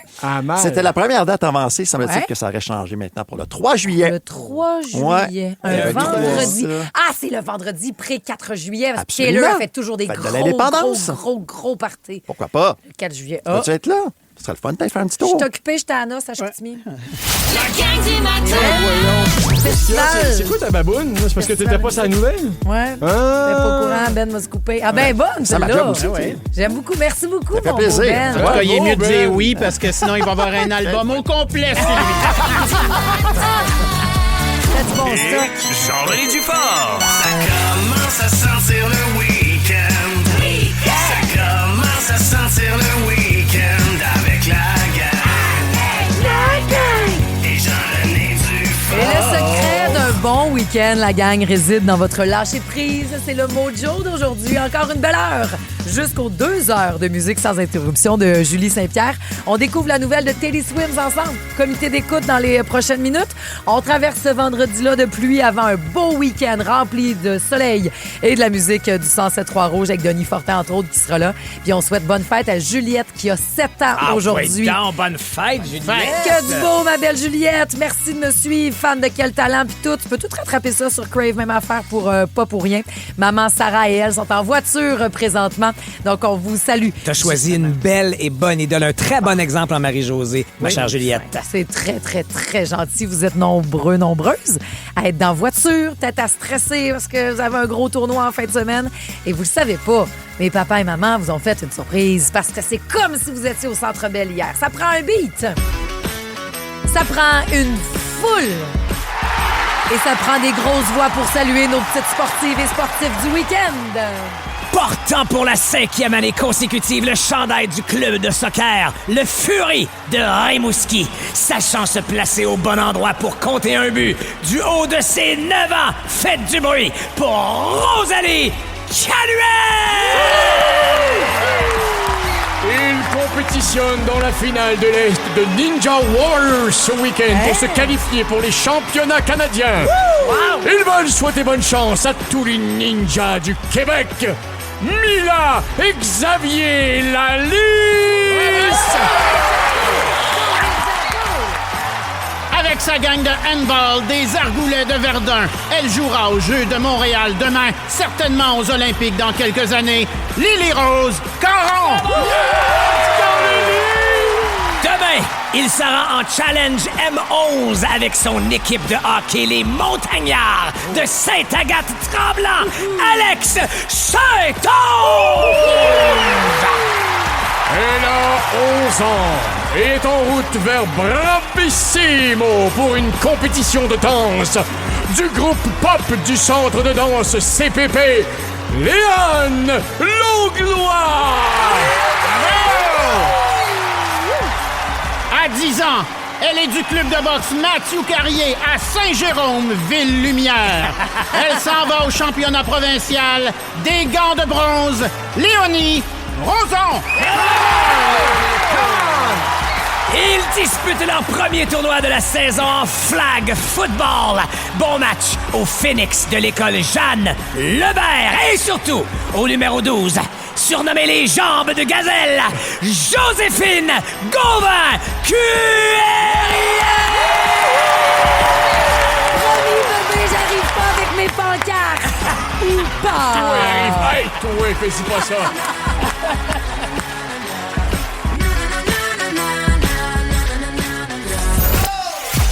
C'était la première date avancée. Ça me dit que ça aurait changé maintenant pour le 3 juillet. Le 3 juillet. Ouais. Un vendredi. C'est le vendredi pré-4 juillet. Parce que Taylor fait toujours des gros parties. Pourquoi pas? Le 4 juillet. Vas-tu être là? Ce serait le fun de faire un petit tour. Je suis occupée, j'étais à Noce, à Chicoutimi. La gang du matin. C'est quoi ta baboune? C'est parce que t'étais pas sa nouvelle? Ouais. T'es pas au courant, Ben m'a se couper. Ah ben bonne, ça celle-là. aussi. J'aime beaucoup. Merci beaucoup, ça fait mon plaisir. beau Ben. En tout cas, il est mieux de dire oui parce que sinon, il va avoir un album au complet, C'est du bon stock. Jean-René Dufort. Ça commence à sentir le week-end. Ça commence à sentir le week-end avec la gang. Et Jean-René Dufort. Et le secret d'un bon week-end, la gang, réside dans votre lâcher-prise. C'est le mojo d'aujourd'hui. Encore une belle heure. Jusqu'aux 2 heures de musique sans interruption de Julie Saint-Pierre. On découvre la nouvelle de Teddy Swims ensemble. Comité d'écoute dans les prochaines minutes. On traverse ce vendredi-là de pluie avant un beau week-end rempli de soleil et de la musique du 107.3 Rouge avec Denis Fortin, entre autres, qui sera là. Puis on souhaite bonne fête à Juliette qui a 7 ans aujourd'hui. Bonne fête, Juliette. Que du beau, ma belle Juliette. Merci de me suivre. Fan de Quel Talent puis tout. Tu peux tout rattraper ça sur Crave, même affaire pour pas pour rien. Maman Sarah et elle sont en voiture présentement. Donc, on vous salue. T'as choisi une belle et bonne idole, un très bon exemple en Marie-Josée, ma chère Juliette. C'est très, très, très gentil. Vous êtes nombreuses à être dans la voiture, peut-être à stresser parce que vous avez un gros tournoi en fin de semaine. Et vous le savez pas, mais papa et maman vous ont fait une surprise parce que c'est comme si vous étiez au Centre Bell hier. Ça prend un beat. Ça prend une foule. Et ça prend des grosses voix pour saluer nos petites sportives et sportifs du week-end. Portant pour la 5e année consécutive le chandail du club de soccer, le Fury de Rimouski, sachant se placer au bon endroit pour compter un but. Du haut de ses 9 ans, faites du bruit pour Rosalie Canuel! Il compétitionne dans la finale de l'Est de Ninja Warriors ce week-end pour se qualifier pour les championnats canadiens. Ils veulent souhaiter bonne chance à tous les ninjas du Québec. Mila et Xavier Lalisse! Avec sa gang de handball des Argoulets de Verdun, elle jouera aux Jeux de Montréal demain, certainement aux Olympiques dans quelques années. Lily Rose Caron! Demain, il sera en Challenge M11 avec son équipe de hockey, les Montagnards de Sainte-Agathe-Tremblant, Alex Saint-Onge! 11 ans, et est en route vers Bravissimo pour une compétition de danse du groupe pop du centre de danse CPP, Léane Langlois. À 10 ans, elle est du club de boxe Mathieu Carrier à Saint-Jérôme, Ville-Lumière. Elle s'en va au championnat provincial des gants de bronze, Léonie Roson. Ils disputent leur premier tournoi de la saison en flag football. Bon match au Phoenix de l'école Jeanne Lebert et surtout au numéro 12, surnommé les jambes de gazelle, Joséphine Gauvin Cuérier. Promis, bébé, j'arrive pas avec mes pancartes. Ou pas. Toi, arrive. Hey, toi, fais-y pas ça.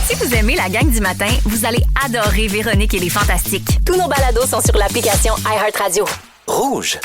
Si vous aimez la gang du matin, vous allez adorer Véronique et les Fantastiques. Tous nos balados sont sur l'application iHeartRadio. Rouge.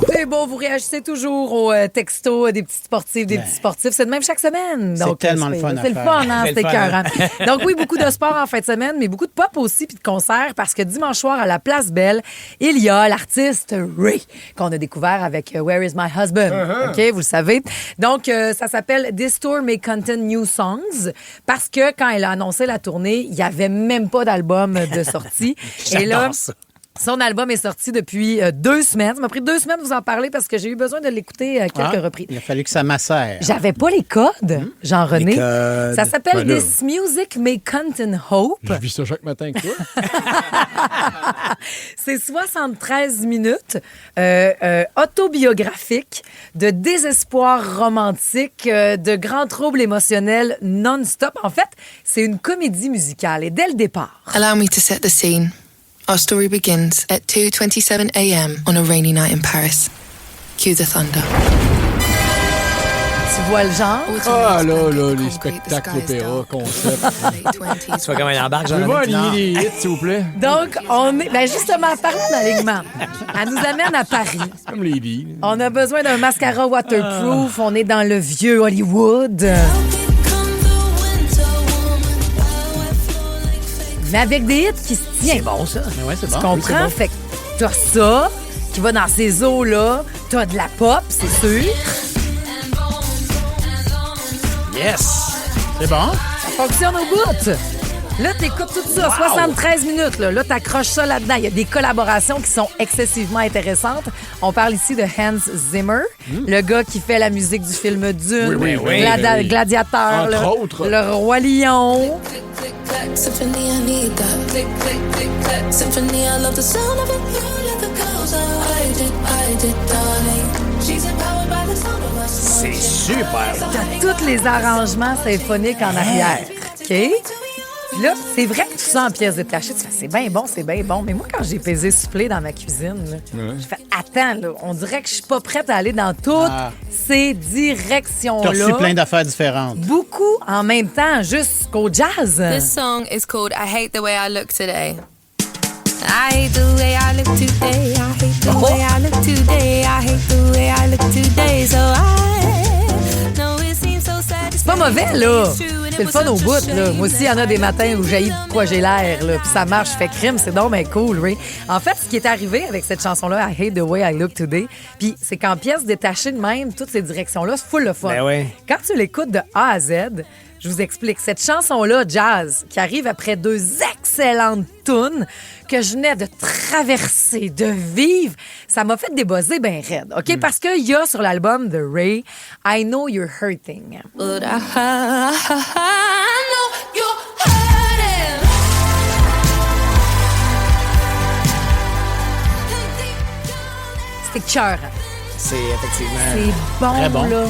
C'est beau, vous réagissez toujours aux textos des petits sportifs, des petits sportifs. C'est de même chaque semaine. C'est tellement le fun à C'est le faire. fun, hein? C'est C'est le fun, hein? écœurant. Donc oui, beaucoup de sport en fin de semaine, mais beaucoup de pop aussi, puis de concerts, parce que dimanche soir, à la Place Belle, il y a l'artiste Ray, qu'on a découvert avec Where is my husband? OK, vous le savez. Donc, ça s'appelle This Tour May Contain New Songs, parce que quand elle a annoncé la tournée, il n'y avait même pas d'album de sortie. Et là, J'adore ça. son album est sorti depuis 2 semaines. Ça m'a pris 2 semaines de vous en parler parce que j'ai eu besoin de l'écouter à quelques reprises. Il a fallu que ça macère. J'avais pas les codes, Jean-René. Les codes. Ça s'appelle Ben là. This Music May Contain Hope. Je vis ça chaque matin avec toi. C'est 73 minutes autobiographiques de désespoir romantique, de grands troubles émotionnels non-stop. En fait, c'est une comédie musicale. Et dès le départ... Allow me to set the scene. Our story begins at 2:27 a.m. on a rainy night in Paris. Cue the thunder. Tu vois le genre? Ah là, les spectacles opéra, concept. Tu vois comment il embarque, Je veux voir Jean-René? aligner les hits, s'il vous plaît. Donc, on est... Ben justement, parlons d'alignement. Elle nous amène à Paris. Comme Lady. On a besoin d'un mascara waterproof. On est dans le vieux Hollywood. Mais avec des hits qui se tiennent. C'est bon, ça. Mais ouais, c'est Tu bon. comprends? Oui, c'est bon. Fait que t'as ça qui va dans ces eaux-là. T'as de la pop, c'est sûr. Yes! C'est bon. Ça fonctionne au bout. Là, t'écoutes tout ça, 73 minutes. Là, t'accroches ça là-dedans. Il y a des collaborations qui sont excessivement intéressantes. On parle ici de Hans Zimmer, le gars qui fait la musique du film Dune, Oui, oui, Gladiateur, Entre autres. le Roi Lion. Symphony, I need that. Click, click, click, click. Symphony, I love the sound of it. You let the girls out. I did, darling. She's empowered by the sound of us. C'est super! T'as tous les arrangements symphoniques en arrière. OK? Puis là, c'est vrai que tu sens en pièces détachées. Tu fais, c'est bien bon, c'est bien bon. Mais moi, quand j'ai pesé soufflé dans ma cuisine, là, je fais, attends, là, on dirait que je suis pas prête à aller dans toutes ces directions-là. T'as reçu plein d'affaires différentes. Beaucoup en même temps, jusqu'au jazz. This song is called I Hate the Way I Look Today. I hate the way I look today. I hate the way I look today. I hate the way I look today. So I know it seems so sad. C'est pas mauvais, là. C'est le fun au bout, là. Moi aussi, il y en a des matins où j'haïs de quoi j'ai l'air, là. Puis ça marche, je fais crime, c'est donc bien cool, Ray. En fait, ce qui est arrivé avec cette chanson-là, I Hate the Way I Look Today, puis c'est qu'en pièces détachées de même, toutes ces directions-là, c'est full le fun. Ben oui. Quand tu l'écoutes de A à Z, je vous explique. Cette chanson-là, jazz, qui arrive après 2 excellentes tunes que je venais de traverser, de vivre, ça m'a fait débuzzer bien raide, OK? Parce qu'il y a sur l'album de Ray, I Know You're Hurting. But I know you're hurting. C'est cœur. C'est effectivement... C'est bon, Très bon. là.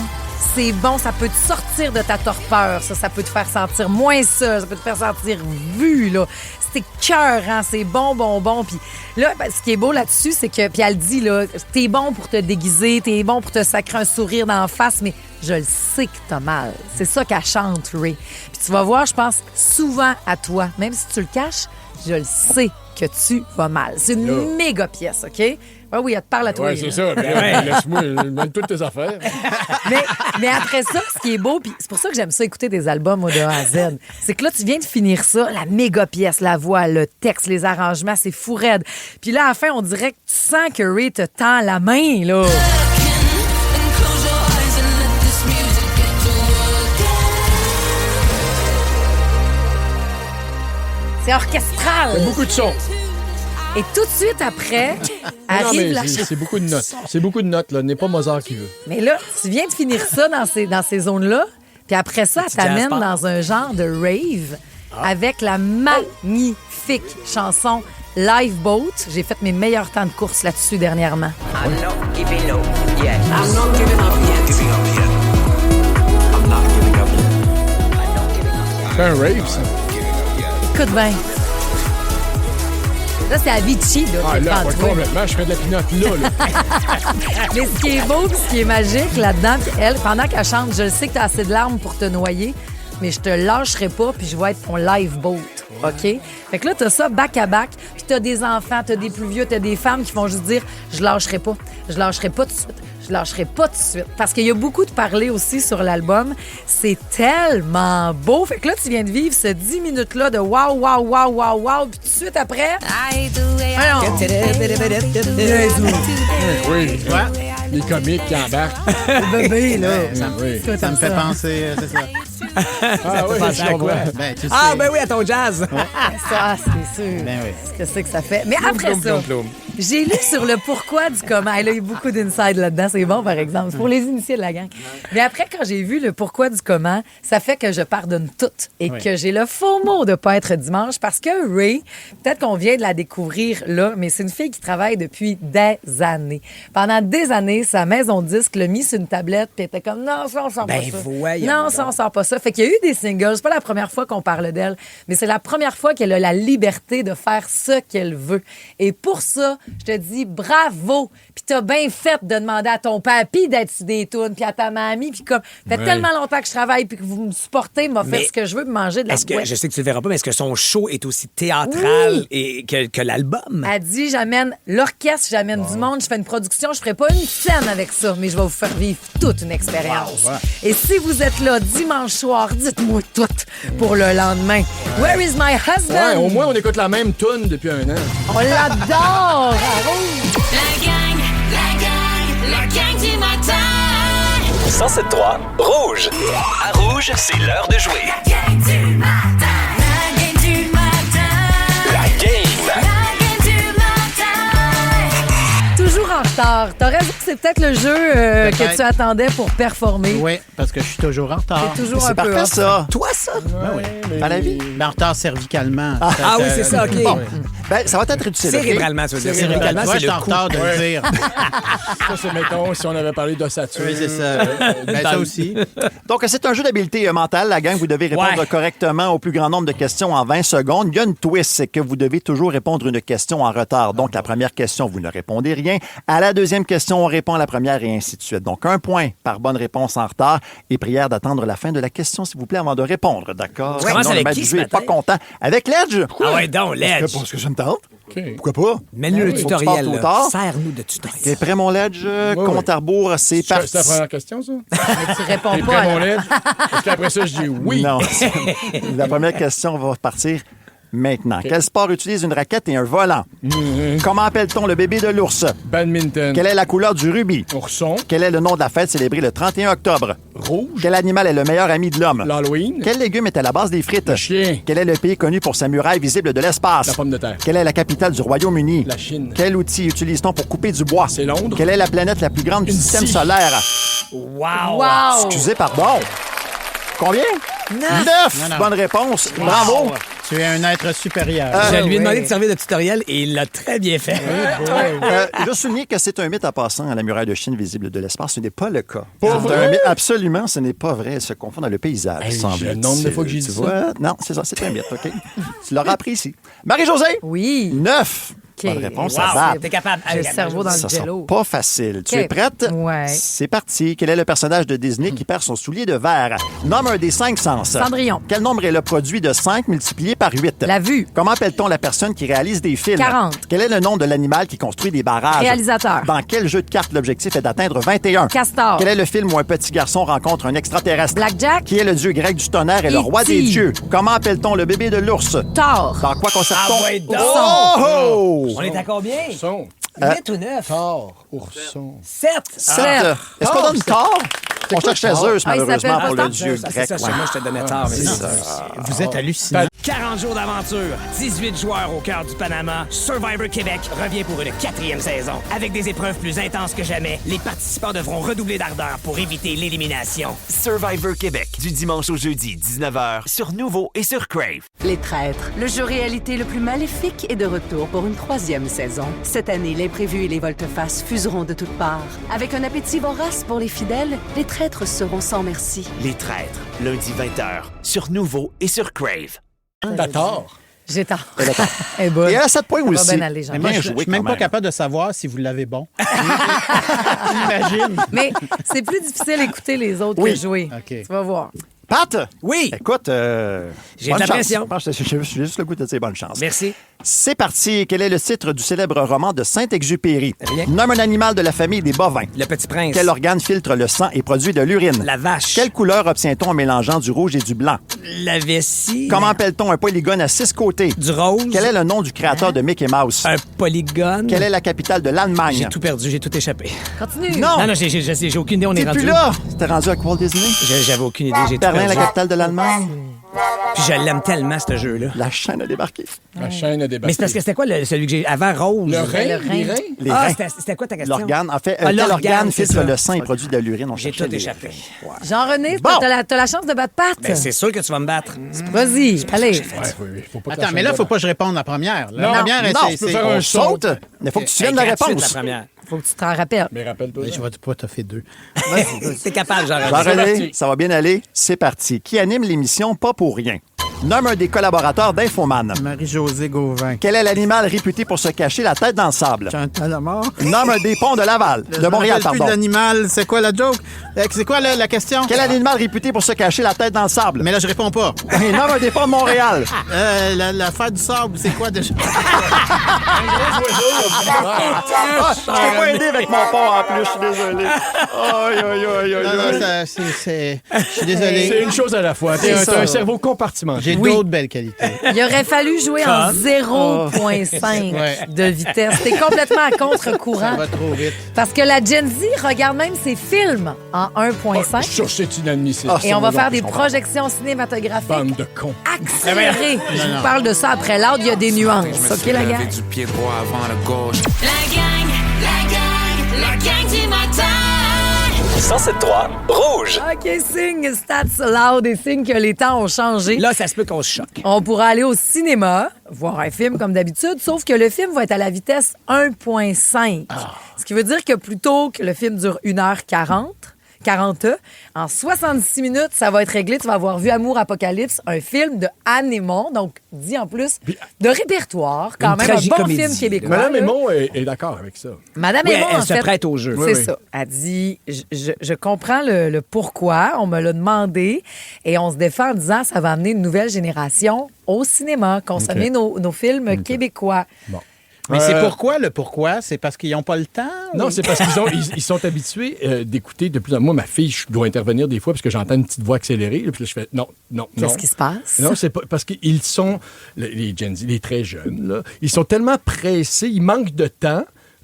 C'est bon, ça peut te sortir de ta torpeur, ça peut te faire sentir moins seul, ça peut te faire sentir vu, là. C'est écœurant, c'est bon, bon, bon. Puis là, ben, ce qui est beau là-dessus, c'est que, puis elle dit, là, t'es bon pour te déguiser, t'es bon pour te sacrer un sourire d'en face, mais je le sais que t'as mal. C'est ça qu'elle chante, Ray. Puis tu vas voir, je pense souvent à toi, même si tu le caches, je le sais que tu vas mal. C'est une méga pièce, OK? Ah oui, elle te parle à toi. Ouais, c'est ça. Ben, laisse-moi, donne toutes tes affaires. Mais après ça, ce qui est beau, puis c'est pour ça que j'aime ça écouter des albums de A à Z, c'est que là, tu viens de finir ça, la méga pièce, la voix, le texte, les arrangements, c'est fou raide. Puis là, à la fin, on dirait que tu sens que Ray te tend la main, là. C'est orchestral. C'est beaucoup de sons. Et tout de suite après, arrive la chanson. C'est beaucoup de notes. C'est beaucoup de notes, là. N'est pas Mozart qui veut. Mais là, tu viens de finir ça dans ces zones-là, puis après ça, elle t'amène dans un genre de rave avec la magnifique chanson Lifeboat. J'ai fait mes meilleurs temps de course là-dessus dernièrement. I'm not giving up yet. I'm not giving up yet. I'm not giving up yet. C'est un rave, ça. Écoute bien. Là, c'est Avicii, là. Ah, là, complètement. Je fais de la pinotte là. Mais ce qui est beau, puis ce qui est magique là-dedans, puis elle, pendant qu'elle chante, je sais que t'as assez de larmes pour te noyer, mais je te lâcherai pas, puis je vais être ton lifeboat. OK? Fait que là, t'as ça back à back, puis t'as des enfants, t'as des plus vieux, t'as des femmes qui vont juste dire je lâcherai pas. Je lâcherai pas tout de suite. Je lâcherai pas tout de suite. Parce qu'il y a beaucoup de parler aussi sur l'album. C'est tellement beau. Fait que là, tu viens de vivre ce 10 minutes-là de wow, wow, wow, wow, wow. Puis tout de suite après... Oui. Les comiques qui embarquent. Le bébé, là. Ça me fait penser, c'est ça. Ah oui, penser à quoi? Ben, tu sais. Ben oui, à ton jazz. Ça, c'est sûr. Ben oui. Qu'est-ce que ça fait? Mais après ça, j'ai lu sur le pourquoi du comment. Il y a eu beaucoup d'inside là-dedans. C'est bon, par exemple. C'est pour les initiés de la gang. Mais après, quand j'ai vu le pourquoi du comment, ça fait que je pardonne tout et que j'ai le faux mot de pas être dimanche parce que Ray, peut-être qu'on vient de la découvrir là, mais c'est une fille qui travaille depuis des années. Pendant des années, sa maison de disque l'a mis sur une tablette puis elle était comme non, ça, on sort pas ça. Non, ça, on sort pas ça. Fait qu'il y a eu des singles. C'est pas la première fois qu'on parle d'elle, mais c'est la première fois qu'elle a la liberté de faire ce qu'elle veut. Et pour ça, je te dis bravo. Puis t'as bien fait de demander à ton papy d'être sur des tunes, puis à ta mamie, puis comme fait tellement longtemps que je travaille, puis que vous me supportez, m'a fait ce que je veux, manger de la boîte. Je sais que tu le verras pas, mais est-ce que son show est aussi théâtral et que l'album? Elle dit, j'amène l'orchestre, j'amène du monde, je fais une production, je ferai pas une scène avec ça, mais je vais vous faire vivre toute une expérience. Et si vous êtes là dimanche soir, dites-moi tout pour le lendemain. Where is my husband? Ouais, au moins, on écoute la même tune depuis un an. On l'adore! La gang du matin. 107.3 Rouge. À Rouge, c'est l'heure de jouer. La gang du matin. La gang du matin. La game. La gang du matin. Toujours en retard. T'as raison que c'est peut-être le jeu que tu attendais pour performer. Oui, parce que je suis toujours en retard. C'est toujours un peu parfait, ça. Toi, ça? Dans la vie? Ben, en retard cervicalement. Ah oui, c'est ça, OK. Bon. Ben, ça va être utile. Cérébralement, tu veux dire. Cérébralement, c'est je suis en retard de le dire. Ça, c'est, mettons, si on avait parlé d'ossature. Oui, c'est ça. Ben, ça aussi. Donc, c'est un jeu d'habileté mentale. La gang, vous devez répondre correctement au plus grand nombre de questions en 20 secondes. Il y a une twist, c'est que vous devez toujours répondre une question en retard. Donc, la première question, vous ne répondez rien. À la deuxième question, on répond à la première et ainsi de suite. Donc, 1 point par bonne réponse en retard et prière d'attendre la fin de la question, s'il vous plaît, avant de répondre. D'accord? Tu commences avec qui ce matin? Pas content. Avec Ledge. Ah ouais, donc, Ledge. Parce que je me tente. Pourquoi pas? Mets-nous le tutoriel. Sers-nous de tutoriel. T'es prêt, mon Ledge? Compte à rebours, c'est parti. C'est la première question, ça? Mais tu réponds T'es pas. prêt, mon Ledge? Parce qu'après ça, je dis oui. Non. La première question va partir maintenant. Quel sport utilise une raquette et un volant? Comment appelle-t-on le bébé de l'ours? Badminton. Quelle est la couleur du rubis? Ourson. Quel est le nom de la fête célébrée le 31 octobre? Rouge. Quel animal est le meilleur ami de l'homme? L'Halloween. Quel légume est à la base des frites? Le chien. Quel est le pays connu pour sa muraille visible de l'espace? La pomme de terre. Quelle est la capitale du Royaume-Uni? La Chine. Quel outil utilise-t-on pour couper du bois? C'est Londres. Quelle est la planète la plus grande du système solaire? Wow! Excusez, pardon. Combien? 9! Non. Bonne réponse. Bravo! Tu es un être supérieur. Je lui ai demandé de servir de tutoriel et il l'a très bien fait. Je dois souligner que c'est un mythe en passant à la muraille de Chine visible de l'espace. Ce n'est pas le cas. Pas C'est vrai? un mythe. Absolument, ce n'est pas vrai. Elle se confond dans le paysage, semble-t-il. le nombre de fois que j'ai dit Tu ça. vois? Non, c'est ça, c'est un mythe, OK? Tu l'auras appris ici. Marie-Josée? Oui. 9. Bonne réponse, Wow, ça bat. t'es capable. J'ai le cerveau dans le Ça jello. sera pas facile. Tu es prête? Ouais. C'est parti. Quel est le personnage de Disney qui perd son soulier de verre? Nomme un des 5 sens. Cendrillon. Quel nombre est le produit de 5 multiplié par 8? La vue. Comment appelle-t-on la personne qui réalise des films? 40. Quel est le nom de l'animal qui construit des barrages? Réalisateur. Dans quel jeu de cartes l'objectif est d'atteindre 21? Castor. Quel est le film où un petit garçon rencontre un extraterrestre? Blackjack. Qui est le dieu grec du tonnerre et le roi E.T. des dieux? Comment appelle-t-on le bébé de l'ours? Thor. Dans quoi conserve-t-on? Ah, ouais, donc. Oh! On est à combien? 8 ou 9? Tort, ourson. 7. 7. Est-ce qu'on donne tort? On cherchait Zeus, Ah, il malheureusement, s'appelle pour le Tort. dieu C'est grec. ça, Ouais. moi, je te donnais tard. mais C'est c'est ça. ça. Vous êtes hallucinant. 40 jours d'aventure, 18 joueurs au cœur du Panama, Survivor Québec revient pour une 4e saison. Avec des épreuves plus intenses que jamais, les participants devront redoubler d'ardeur pour éviter l'élimination. Survivor Québec, du dimanche au jeudi, 19h, sur Nouveau et sur Crave. Les Traîtres, le jeu réalité le plus maléfique est de retour pour une 3e saison. Cette année, l'imprévu et les volte-face fuseront de toutes parts. Avec un appétit vorace pour les fidèles, les traîtres seront sans merci. Les Traîtres, lundi 20h, sur Nouveau et sur Crave. T'as tort. J'ai tort. Elle a tort. Elle est bonne. Et elle a 7 points Ça va aussi. bien aller, Jean. Mais moi, Bien je joué suis même quand pas même. capable de savoir si vous l'avez bon. J'imagine. Mais c'est plus difficile d'écouter les autres Oui. que jouer. OK. Tu vas voir. Pat? Oui. Écoute, J'ai bonne de la chance. pression. Je pense que j'ai juste le goût de te dire bonne chance. Merci. C'est parti. Quel est le titre du célèbre roman de Saint-Exupéry? Rien. Nomme un animal de la famille des bovins. Le Petit Prince. Quel organe filtre le sang et produit de l'urine? La vache. Quelle couleur obtient-on en mélangeant du rouge et du blanc? La vessie. Comment appelle-t-on un polygone à 6 côtés? Du rose. Quel est le nom du créateur de Mickey Mouse? Un polygone. Quelle est la capitale de l'Allemagne? J'ai tout perdu, j'ai tout échappé. Continue. Non! Non, j'ai aucune idée, on est T'es rendu. plus là! T'es rendu avec Walt Disney? J'avais aucune idée, j'ai tout Berlin, perdu. la capitale de l'Allemagne? Puis je l'aime tellement, ce jeu-là. La chaîne a débarqué. La chaîne a débarqué. Mais c'est parce que c'était quoi celui que j'ai avant rose? Le rein? Le rein. Les reins? Les Ah, reins. c'était quoi ta question? L'organe. En fait, Ah, quel l'organe, organe c'est filtre ça. le sang et produit de l'urine? On J'ai cherchait tout les- échappé. Jean-René, Bon. t'as la chance de battre Pat. Ben, c'est sûr que tu vas me battre. Vas-y, allez. Ouais, oui, faut pas que Attends, la mais là, chaîne faut pas que je réponde la première. La Non, première, Non, c'est- tu peux c'est- faire on un saute, saut. mais il faut que tu te souviennes de la Gratuite, réponse. la première. Faut que tu t'en rappelles. Mais rappelle-toi. Je vais pas t'as fait 2. T'es capable, Jean-René. Jean-René, parti. ça va bien aller. C'est parti. Qui anime l'émission Pas pour rien? Nomme un des collaborateurs d'Infoman. Marie-Josée Gauvin. Quel est l'animal réputé pour se cacher la tête dans le sable? Chantal Lamar. Nomme un des ponts de Laval, de Montréal, plus de pardon. l'animal. C'est quoi la joke? C'est quoi la question? Quel animal réputé pour se cacher la tête dans le sable? Mais là, je réponds pas. Et nomme un des ponts de Montréal. L'affaire du sable, c'est quoi déjà? Ah, je t'ai pas aidé avec mon pont en plus, je suis désolé. Aïe, aïe, aïe, aïe, Non, non, aïe. je suis désolé. C'est une chose à la fois. C'est ça. T'as un cerveau compartimenté. J'ai d'autres belles qualités. Il aurait fallu jouer en 0.5 Ouais. de vitesse. T'es complètement à contre-courant. Ça va trop vite. Parce que la Gen Z regarde même ses films en 1.5. Ça, c'est inadmissible. Ah, Et on va faire des je comprends. projections cinématographiques Bande de cons. accélérées. Je vous parle de ça après l'autre, il y a des nuances. OK, la gang? du pied droit avant la gauche. La gang du matin. 107.3 Rouge. OK, signe Stats Loud et signe que les temps ont changé. Là, ça se peut qu'on se choque. On pourra aller au cinéma, voir un film comme d'habitude, sauf que le film va être à la vitesse 1.5. Ce qui veut dire que plutôt que le film dure 1h40, en 66 minutes, ça va être réglé. Tu vas avoir vu Amour Apocalypse, un film de Anne Aymon, donc dit en plus de répertoire, quand Une même un bon tragicomédie. film québécois. Madame là. Aymon est d'accord avec ça. Madame Oui, Aymon, elle en se fait, prête au jeu. C'est Oui, oui. ça. Elle dit, je comprends le pourquoi, on me l'a demandé, et on se défend en disant, ça va amener une nouvelle génération au cinéma, consommer nos films québécois. Bon. Mais c'est pourquoi le pourquoi? C'est parce qu'ils n'ont pas le temps? Non, ou- c'est parce qu'ils sont habitués d'écouter de plus en moins. Ma fille, je dois intervenir des fois parce que j'entends une petite voix accélérée. Puis là, je fais non. Qu'est-ce qui se passe? Non, c'est pas parce qu'ils sont, les Gen Z, les très jeunes, là, ils sont tellement pressés, ils manquent de temps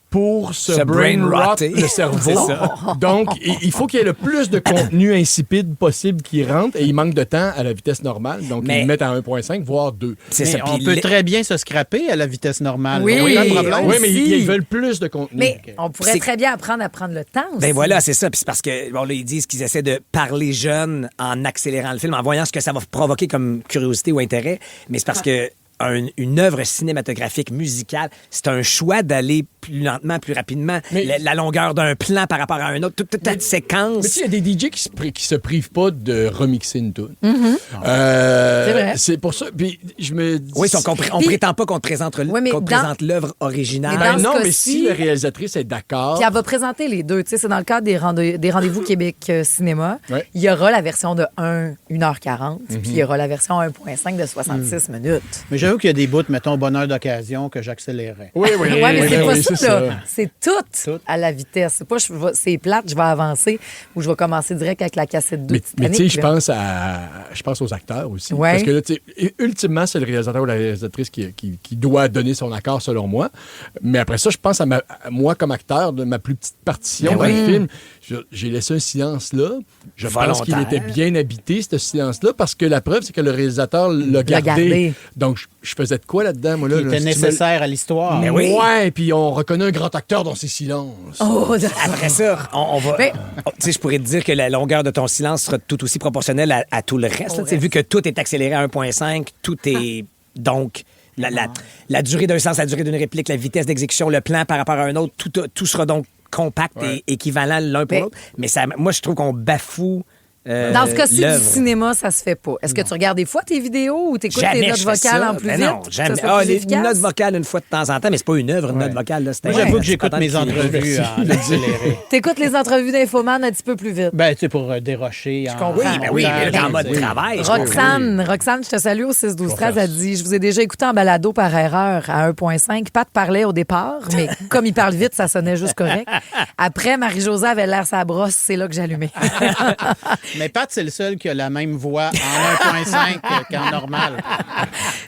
pour se brain rot rotter. le cerveau. C'est ça. Donc, il faut qu'il y ait le plus de contenu insipide possible qui rentre et il manque de temps à la vitesse normale. Donc, Mais- ils le mettent à 1.5, voire 2. C'est Mais ça. on Puis peut très bien se scraper à la vitesse normale. Oui, Pas de problème. Oui, mais aussi. ils veulent plus de contenu. Mais on pourrait C'est- très bien apprendre à prendre le temps aussi. Ben voilà, c'est ça. Puis c'est parce que, bon, là, ils disent qu'ils essaient de parler jeunes en accélérant le film, en voyant ce que ça va provoquer comme curiosité ou intérêt. Mais c'est parce que une œuvre cinématographique, musicale, c'est un choix d'aller plus lentement, plus rapidement. La longueur d'un plan par rapport à un autre, toute la séquence. Mais tu sais, il y a des DJ qui se privent pas de remixer une tune. C'est vrai. C'est pour ça. Puis je me dis... Oui, on prétend pas qu'on te présente l'œuvre originale. Non, mais si la réalisatrice est d'accord... Puis elle va présenter les deux. Tu sais, c'est dans le cadre des rendez-vous Québec Cinéma. Ouais. Il y aura la version de 1h40, puis il y aura la version 1.5 de 66 minutes. Mais j'avoue qu'il y a des bouts, mettons, bonheur d'occasion, que j'accélérais. Oui. Ouais, mais c'est pas ça, c'est là. ça. C'est tout à la vitesse. C'est pas c'est plate, je vais avancer ou je vais commencer direct avec la cassette 2. Mais tu sais, je pense aux acteurs aussi. Ouais. Parce que là, tu sais, ultimement, c'est le réalisateur ou la réalisatrice qui doit donner son accord, selon moi. Mais après ça, je pense à moi comme acteur, de ma plus petite partition dans le film. J'ai laissé un silence là. Je pense qu'il était bien habité, ce silence-là, parce que la preuve, c'est que le réalisateur l'a gardé. Donc, je faisais de quoi là-dedans, moi? Là, Il était nécessaire à l'histoire. Mais oui. Ouais, puis on reconnaît un grand acteur dans ses silences. Oh, après ça, on va... Tu sais, je pourrais te dire que la longueur de ton silence sera tout aussi proportionnelle à tout le reste. Là, vu que tout est accéléré à 1.5, tout est... Donc... La durée d'un silence, la durée d'une réplique, la vitesse d'exécution, le plan par rapport à un autre, tout sera donc compact et équivalent l'un pour l'autre. Mais moi, je trouve qu'on bafoue dans ce cas-ci, du l'œuvre. cinéma, ça se fait pas. Est-ce que tu regardes des fois tes vidéos ou t'écoutes Jamais tes notes je fais vocales ça. en plus Mais vite? non, jamais. Les notes vocales une fois de temps en temps, mais c'est pas une œuvre, une note vocale. Là, Moi, j'avoue que j'écoute mes entrevues en accéléré. T'écoutes les entrevues d'Infoman un petit peu plus vite. Ben, tu sais, pour dérocher. Je comprends. Oui, mais en mode travail. Roxane, je te salue au 6-12-13, elle dit « Je vous ai déjà écouté en balado par erreur à 1.5. Pat parlait au départ, mais comme il parle vite, ça sonnait juste correct. Après, Marie-Josée avait l'air sa brosse, c'est là que j'allumais. » Mais Pat, c'est le seul qui a la même voix en 1.5 qu'en normal.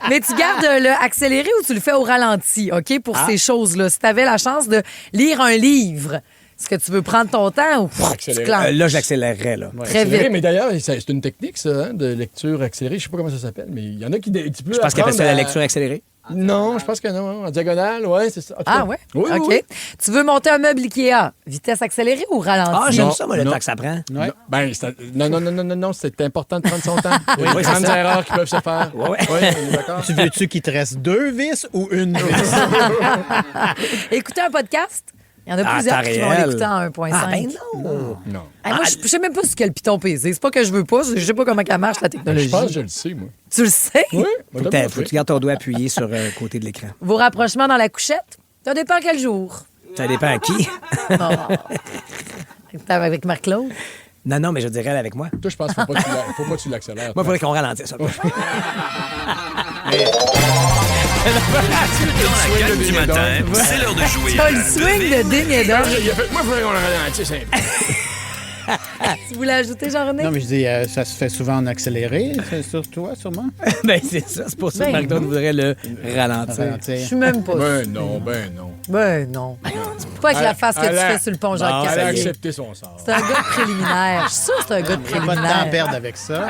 Mais tu gardes le accéléré ou tu le fais au ralenti, OK, pour ces choses-là? Si tu avais la chance de lire un livre, est-ce que tu veux prendre ton temps ou tu clenches? Là, j'accélérerais. Là. Très vite. Mais d'ailleurs, c'est une technique, ça, de lecture accélérée. Je sais pas comment ça s'appelle, mais il y en a qui... Je pense qu'ils appellent ça la lecture accélérée. Non, je pense que non. En diagonale, ouais, c'est ça. Ah ouais? Oui, OK. oui. Tu veux monter un meuble Ikea, vitesse accélérée ou ralenti? Ah, j'aime ça, moi, le temps que ça prend. Ouais. Ben, non, c'est important de prendre son temps. Il y a des grandes erreurs qui peuvent se faire. Oui, d'accord. Tu veux-tu qu'il te reste 2 vis ou une vis? Écouter un podcast? Il y en a plusieurs qui vont l'écouter en 1.5. Ah, ben non. Moi, je sais même pas ce qu'est le piton PC. C'est pas que je veux pas, je sais pas comment ça marche, la technologie. Je pense que je le sais, moi. Tu le sais? Oui. Faut que tu gardes ton doigt appuyé sur le côté de l'écran. Vos rapprochements dans la couchette? Ça dépend quel jour. Ça dépend à qui? Non. T'es avec Marc-Claude? Non, mais je dirais elle avec moi. Toi, je pense qu'il faut pas que tu l'accélères. Moi, il faudrait qu'on ralentisse ça. Dans la gang du matin, c'est l'heure de jouer. T'as le swing de ding et dong. Moi, il faudrait qu'on le ralentisse. Tu voulais ajouter, Jean-René? Non, mais je dis, ça se fait souvent en accéléré. C'est sur toi, sûrement? Ben, c'est ça. C'est pour ça que Marc-Claude voudrait le ralentir. Je suis même pas Ben non. Ben non. C'est pas avec la face que tu fais sur le pont Jacques-Cartier. Elle a accepté son sort. C'est un gars de préliminaire. Je suis sûre que c'est un gars de Pas de temps préliminaire. à perdre avec ça.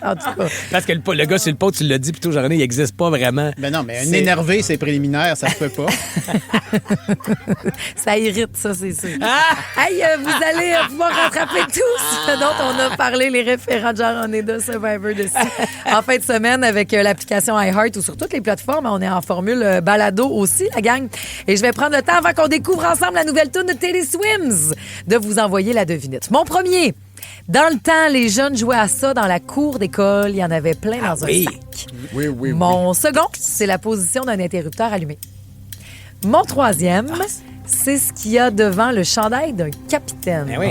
En tout cas. Parce que le gars sur le pot, tu l'as dit plutôt, Jean-René, il n'existe pas vraiment. Ben non, mais un énervé, c'est préliminaire, ça se peut pas. Ça irrite, ça, c'est sûr. Hey, vous allez pouvoir rattraper tout ce dont on a parlé, les référents de Jean-René de Survivor de en fin de semaine avec l'application iHeart ou sur toutes les plateformes. On est en formule balado aussi, la gang. Et je vais prendre le temps, avant qu'on découvre ensemble la nouvelle tune de Teddy Swims, de vous envoyer la devinette. Mon premier. Dans le temps, les jeunes jouaient à ça dans la cour d'école. Il y en avait plein dans un sac. Oui. Mon second, c'est la position d'un interrupteur allumé. Mon troisième, c'est ce qu'il y a devant le chandail d'un capitaine. Ben oui.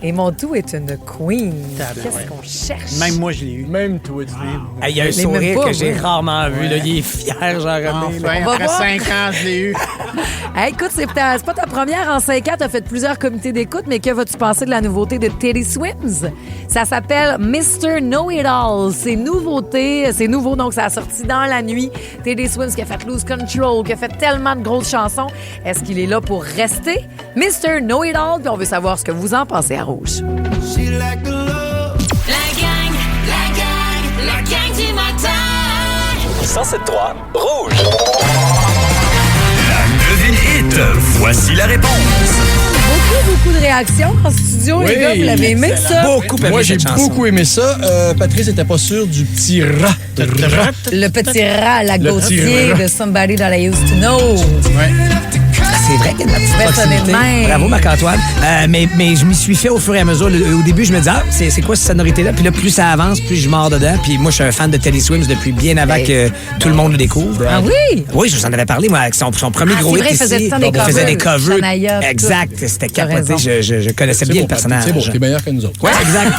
Et mon tout est une queen. Qu'est-ce qu'on cherche? Même moi, je l'ai eu. Même toi, tu l'as eu. Il y a un Mais sourire même pas, que j'ai moi. rarement vu. Là. Il est fier, Jean-René. Enfin, On va après voir. 5 ans, je l'ai eu. Hey, écoute, c'est pas ta première en 5 ans. T'as fait plusieurs comités d'écoute, mais que vas-tu penser de la nouveauté de Teddy Swims? Ça s'appelle Mr. Know-It-All. C'est nouveauté. C'est nouveau, donc ça a sorti dans la nuit. Teddy Swims qui a fait Lose Control, qui a fait tellement de grosses chansons. Est-ce qu'il est là pour rester? Mr. Know-It-All, puis on veut savoir ce que vous en pensez à Rouge. La gang du matin. 107.3 Rouge. La devine hit. Voici la réponse. Beaucoup de réactions en studio, les gars. Vous l'avez aimé, ça? Moi, j'ai beaucoup aimé ça. Patrice n'était pas sûr du petit rat. Le petit rat, la Le Gauthier petit rat. de Somebody That I Used to Know. C'est vrai qu'il y a de la petite proximité. Personnellement. Bravo, Marc-Antoine. Mais je m'y suis fait au fur et à mesure. Au début, je me disais, c'est quoi cette sonorité-là? Puis là, plus ça avance, plus je mords dedans. Puis moi, je suis un fan de Teddy Swims depuis bien avant que tout le monde le découvre. Ah oui? Oui, je vous en avais parlé, moi, avec son premier gros hit vrai, il faisait ici. tout le temps des Il faisait des covers. covers. Shania, Exact. C'était T'as capoté. raison. Je connaissais bien le personnage. C'est beau, t'es meilleur que nous autres. Oui, exact.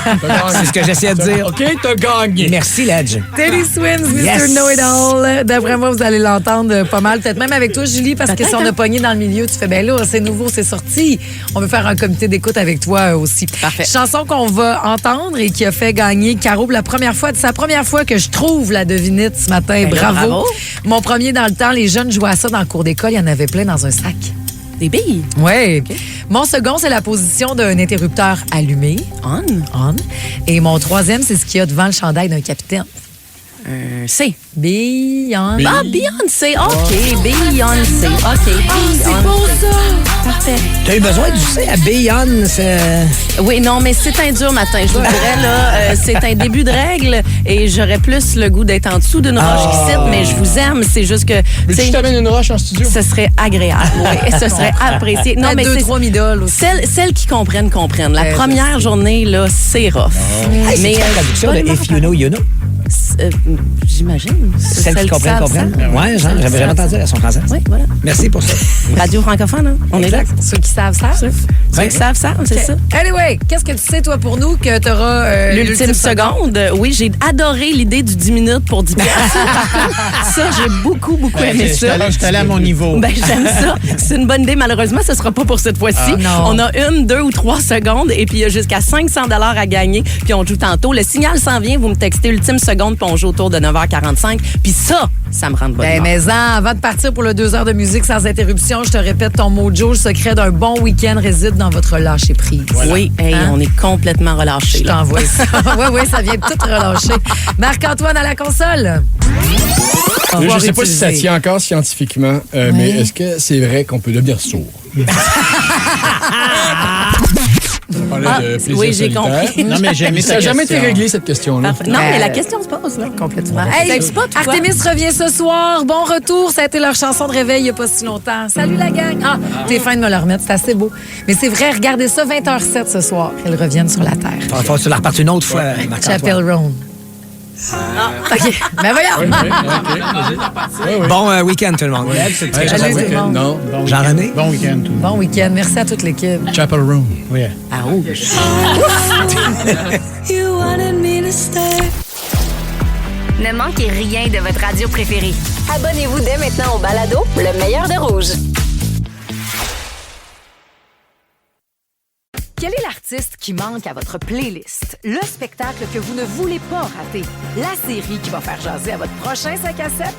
C'est ce que j'essayais de dire. OK, t'as gagné. Merci, Ledge. Teddy Swims, Mr. Yes. Know-It-All. D'après moi, vous allez l'entendre pas mal. Peut-être même avec toi, Julie, parce que si on a pogné dans le milieu, tu fais, ben là, c'est nouveau, c'est sorti. On veut faire un comité d'écoute avec toi aussi. Parfait. Chanson qu'on va entendre et qui a fait gagner Caro pour la première fois. C'est la première fois que je trouve la devinette ce matin. Ben là, Bravo. bravo. Mon premier dans le temps, les jeunes jouaient à ça dans le cours d'école. Il y en avait plein dans un sac. Des billes? Oui. Mon second, c'est la position d'un interrupteur allumé. On. Et mon troisième, c'est ce qu'il y a devant le chandail d'un capitaine. C. Beyoncé. Ah, Beyoncé. OK, Beyoncé. OK, Beyoncé. C'est beau, ça. Parfait. T'as eu besoin du C à Beyoncé. Oui, non, mais c'est un dur matin. Je vous dirais, là, c'est un début de règle et j'aurais plus le goût d'être en dessous d'une roche qui cite, mais je vous aime. C'est juste que. Mais tu t'amènes une roche en studio? Ce serait agréable, oui. Ce serait apprécié. Non, mais 2-3 midoles aussi. Celles qui comprennent. La première journée, là, c'est rough. C'est la traduction de If You Know, You Know. J'imagine. Celles qui comprennent. Oui, j'avais jamais entendu la son française. Oui, voilà. Merci pour ça. Radio francophone, hein? On est là. Ceux qui savent, savent. Ceux qui savent, c'est ça. Anyway, qu'est-ce que tu sais, toi, pour nous, que tu auras l'ultime seconde? Oui, j'ai adoré l'idée du 10 minutes pour 10 piastres. Ça, j'ai beaucoup aimé ça. Je suis allé à mon niveau. Ben, j'aime ça. C'est une bonne idée. Malheureusement, ce ne sera pas pour cette fois-ci. On a 1, 2 ou 3 secondes et puis il y a jusqu'à 500 $ à gagner. Puis on joue tantôt. Le signal s'en vient. Vous me textez ultime seconde puis on joue autour de 9h45. Puis ça me rend de bonne humeur. Mais avant de partir pour le 2 heures de musique sans interruption, je te répète ton mojo. Le secret d'un bon week-end réside dans votre lâcher-prise. Voilà. Oui, on est complètement relâché. Je t'envoie ça. Oui, ça vient de tout relâcher. Marc-Antoine à la console. Je ne sais pas si ça tient encore scientifiquement, mais est-ce que c'est vrai qu'on peut devenir sourd? On parlait de plaisir oui, j'ai solitaire. compris. Non, mais j'ai aimé ça n'a jamais été réglé, cette question-là. Non, mais la question se pose, là. Complètement. Hey, Hey, Artemis revient ce soir. Bon retour. Ça a été leur chanson de réveil il n'y a pas si longtemps. Salut la gang. Ah, t'es fin de me le remettre. C'est assez beau. Mais c'est vrai, regardez ça, 20h07 ce soir. Elles reviennent sur la Terre. Faut que tu la repartes une autre fois, Marc-Antoine. Chapel Roan. OK. Mais voyons. Bon week-end, tout le monde. C'est très Salut, gentil. tout le monde. Non. Jean-René? Bon week-end, tout le monde. Bon week-end. Merci à toute l'équipe. Chapel Room. Oui. Ah, rouge. Ne manquez rien de votre radio préférée. Abonnez-vous dès maintenant au balado Le meilleur de Rouge. Quel est l'artiste qui manque à votre playlist? Le spectacle que vous ne voulez pas rater? La série qui va faire jaser à votre prochain 5 à 7?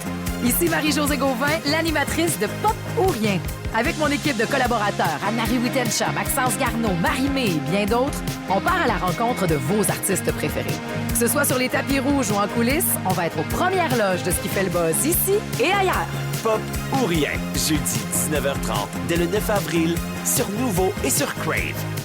Ici Marie-Josée Gauvin, l'animatrice de Pop ou Rien. Avec mon équipe de collaborateurs, Anne-Marie Wittencha, Maxence Garneau, Marie-Mé et bien d'autres, on part à la rencontre de vos artistes préférés. Que ce soit sur les tapis rouges ou en coulisses, on va être aux premières loges de ce qui fait le buzz ici et ailleurs. Pop ou Rien, jeudi 19h30, dès le 9 avril, sur Nouveau et sur Crave.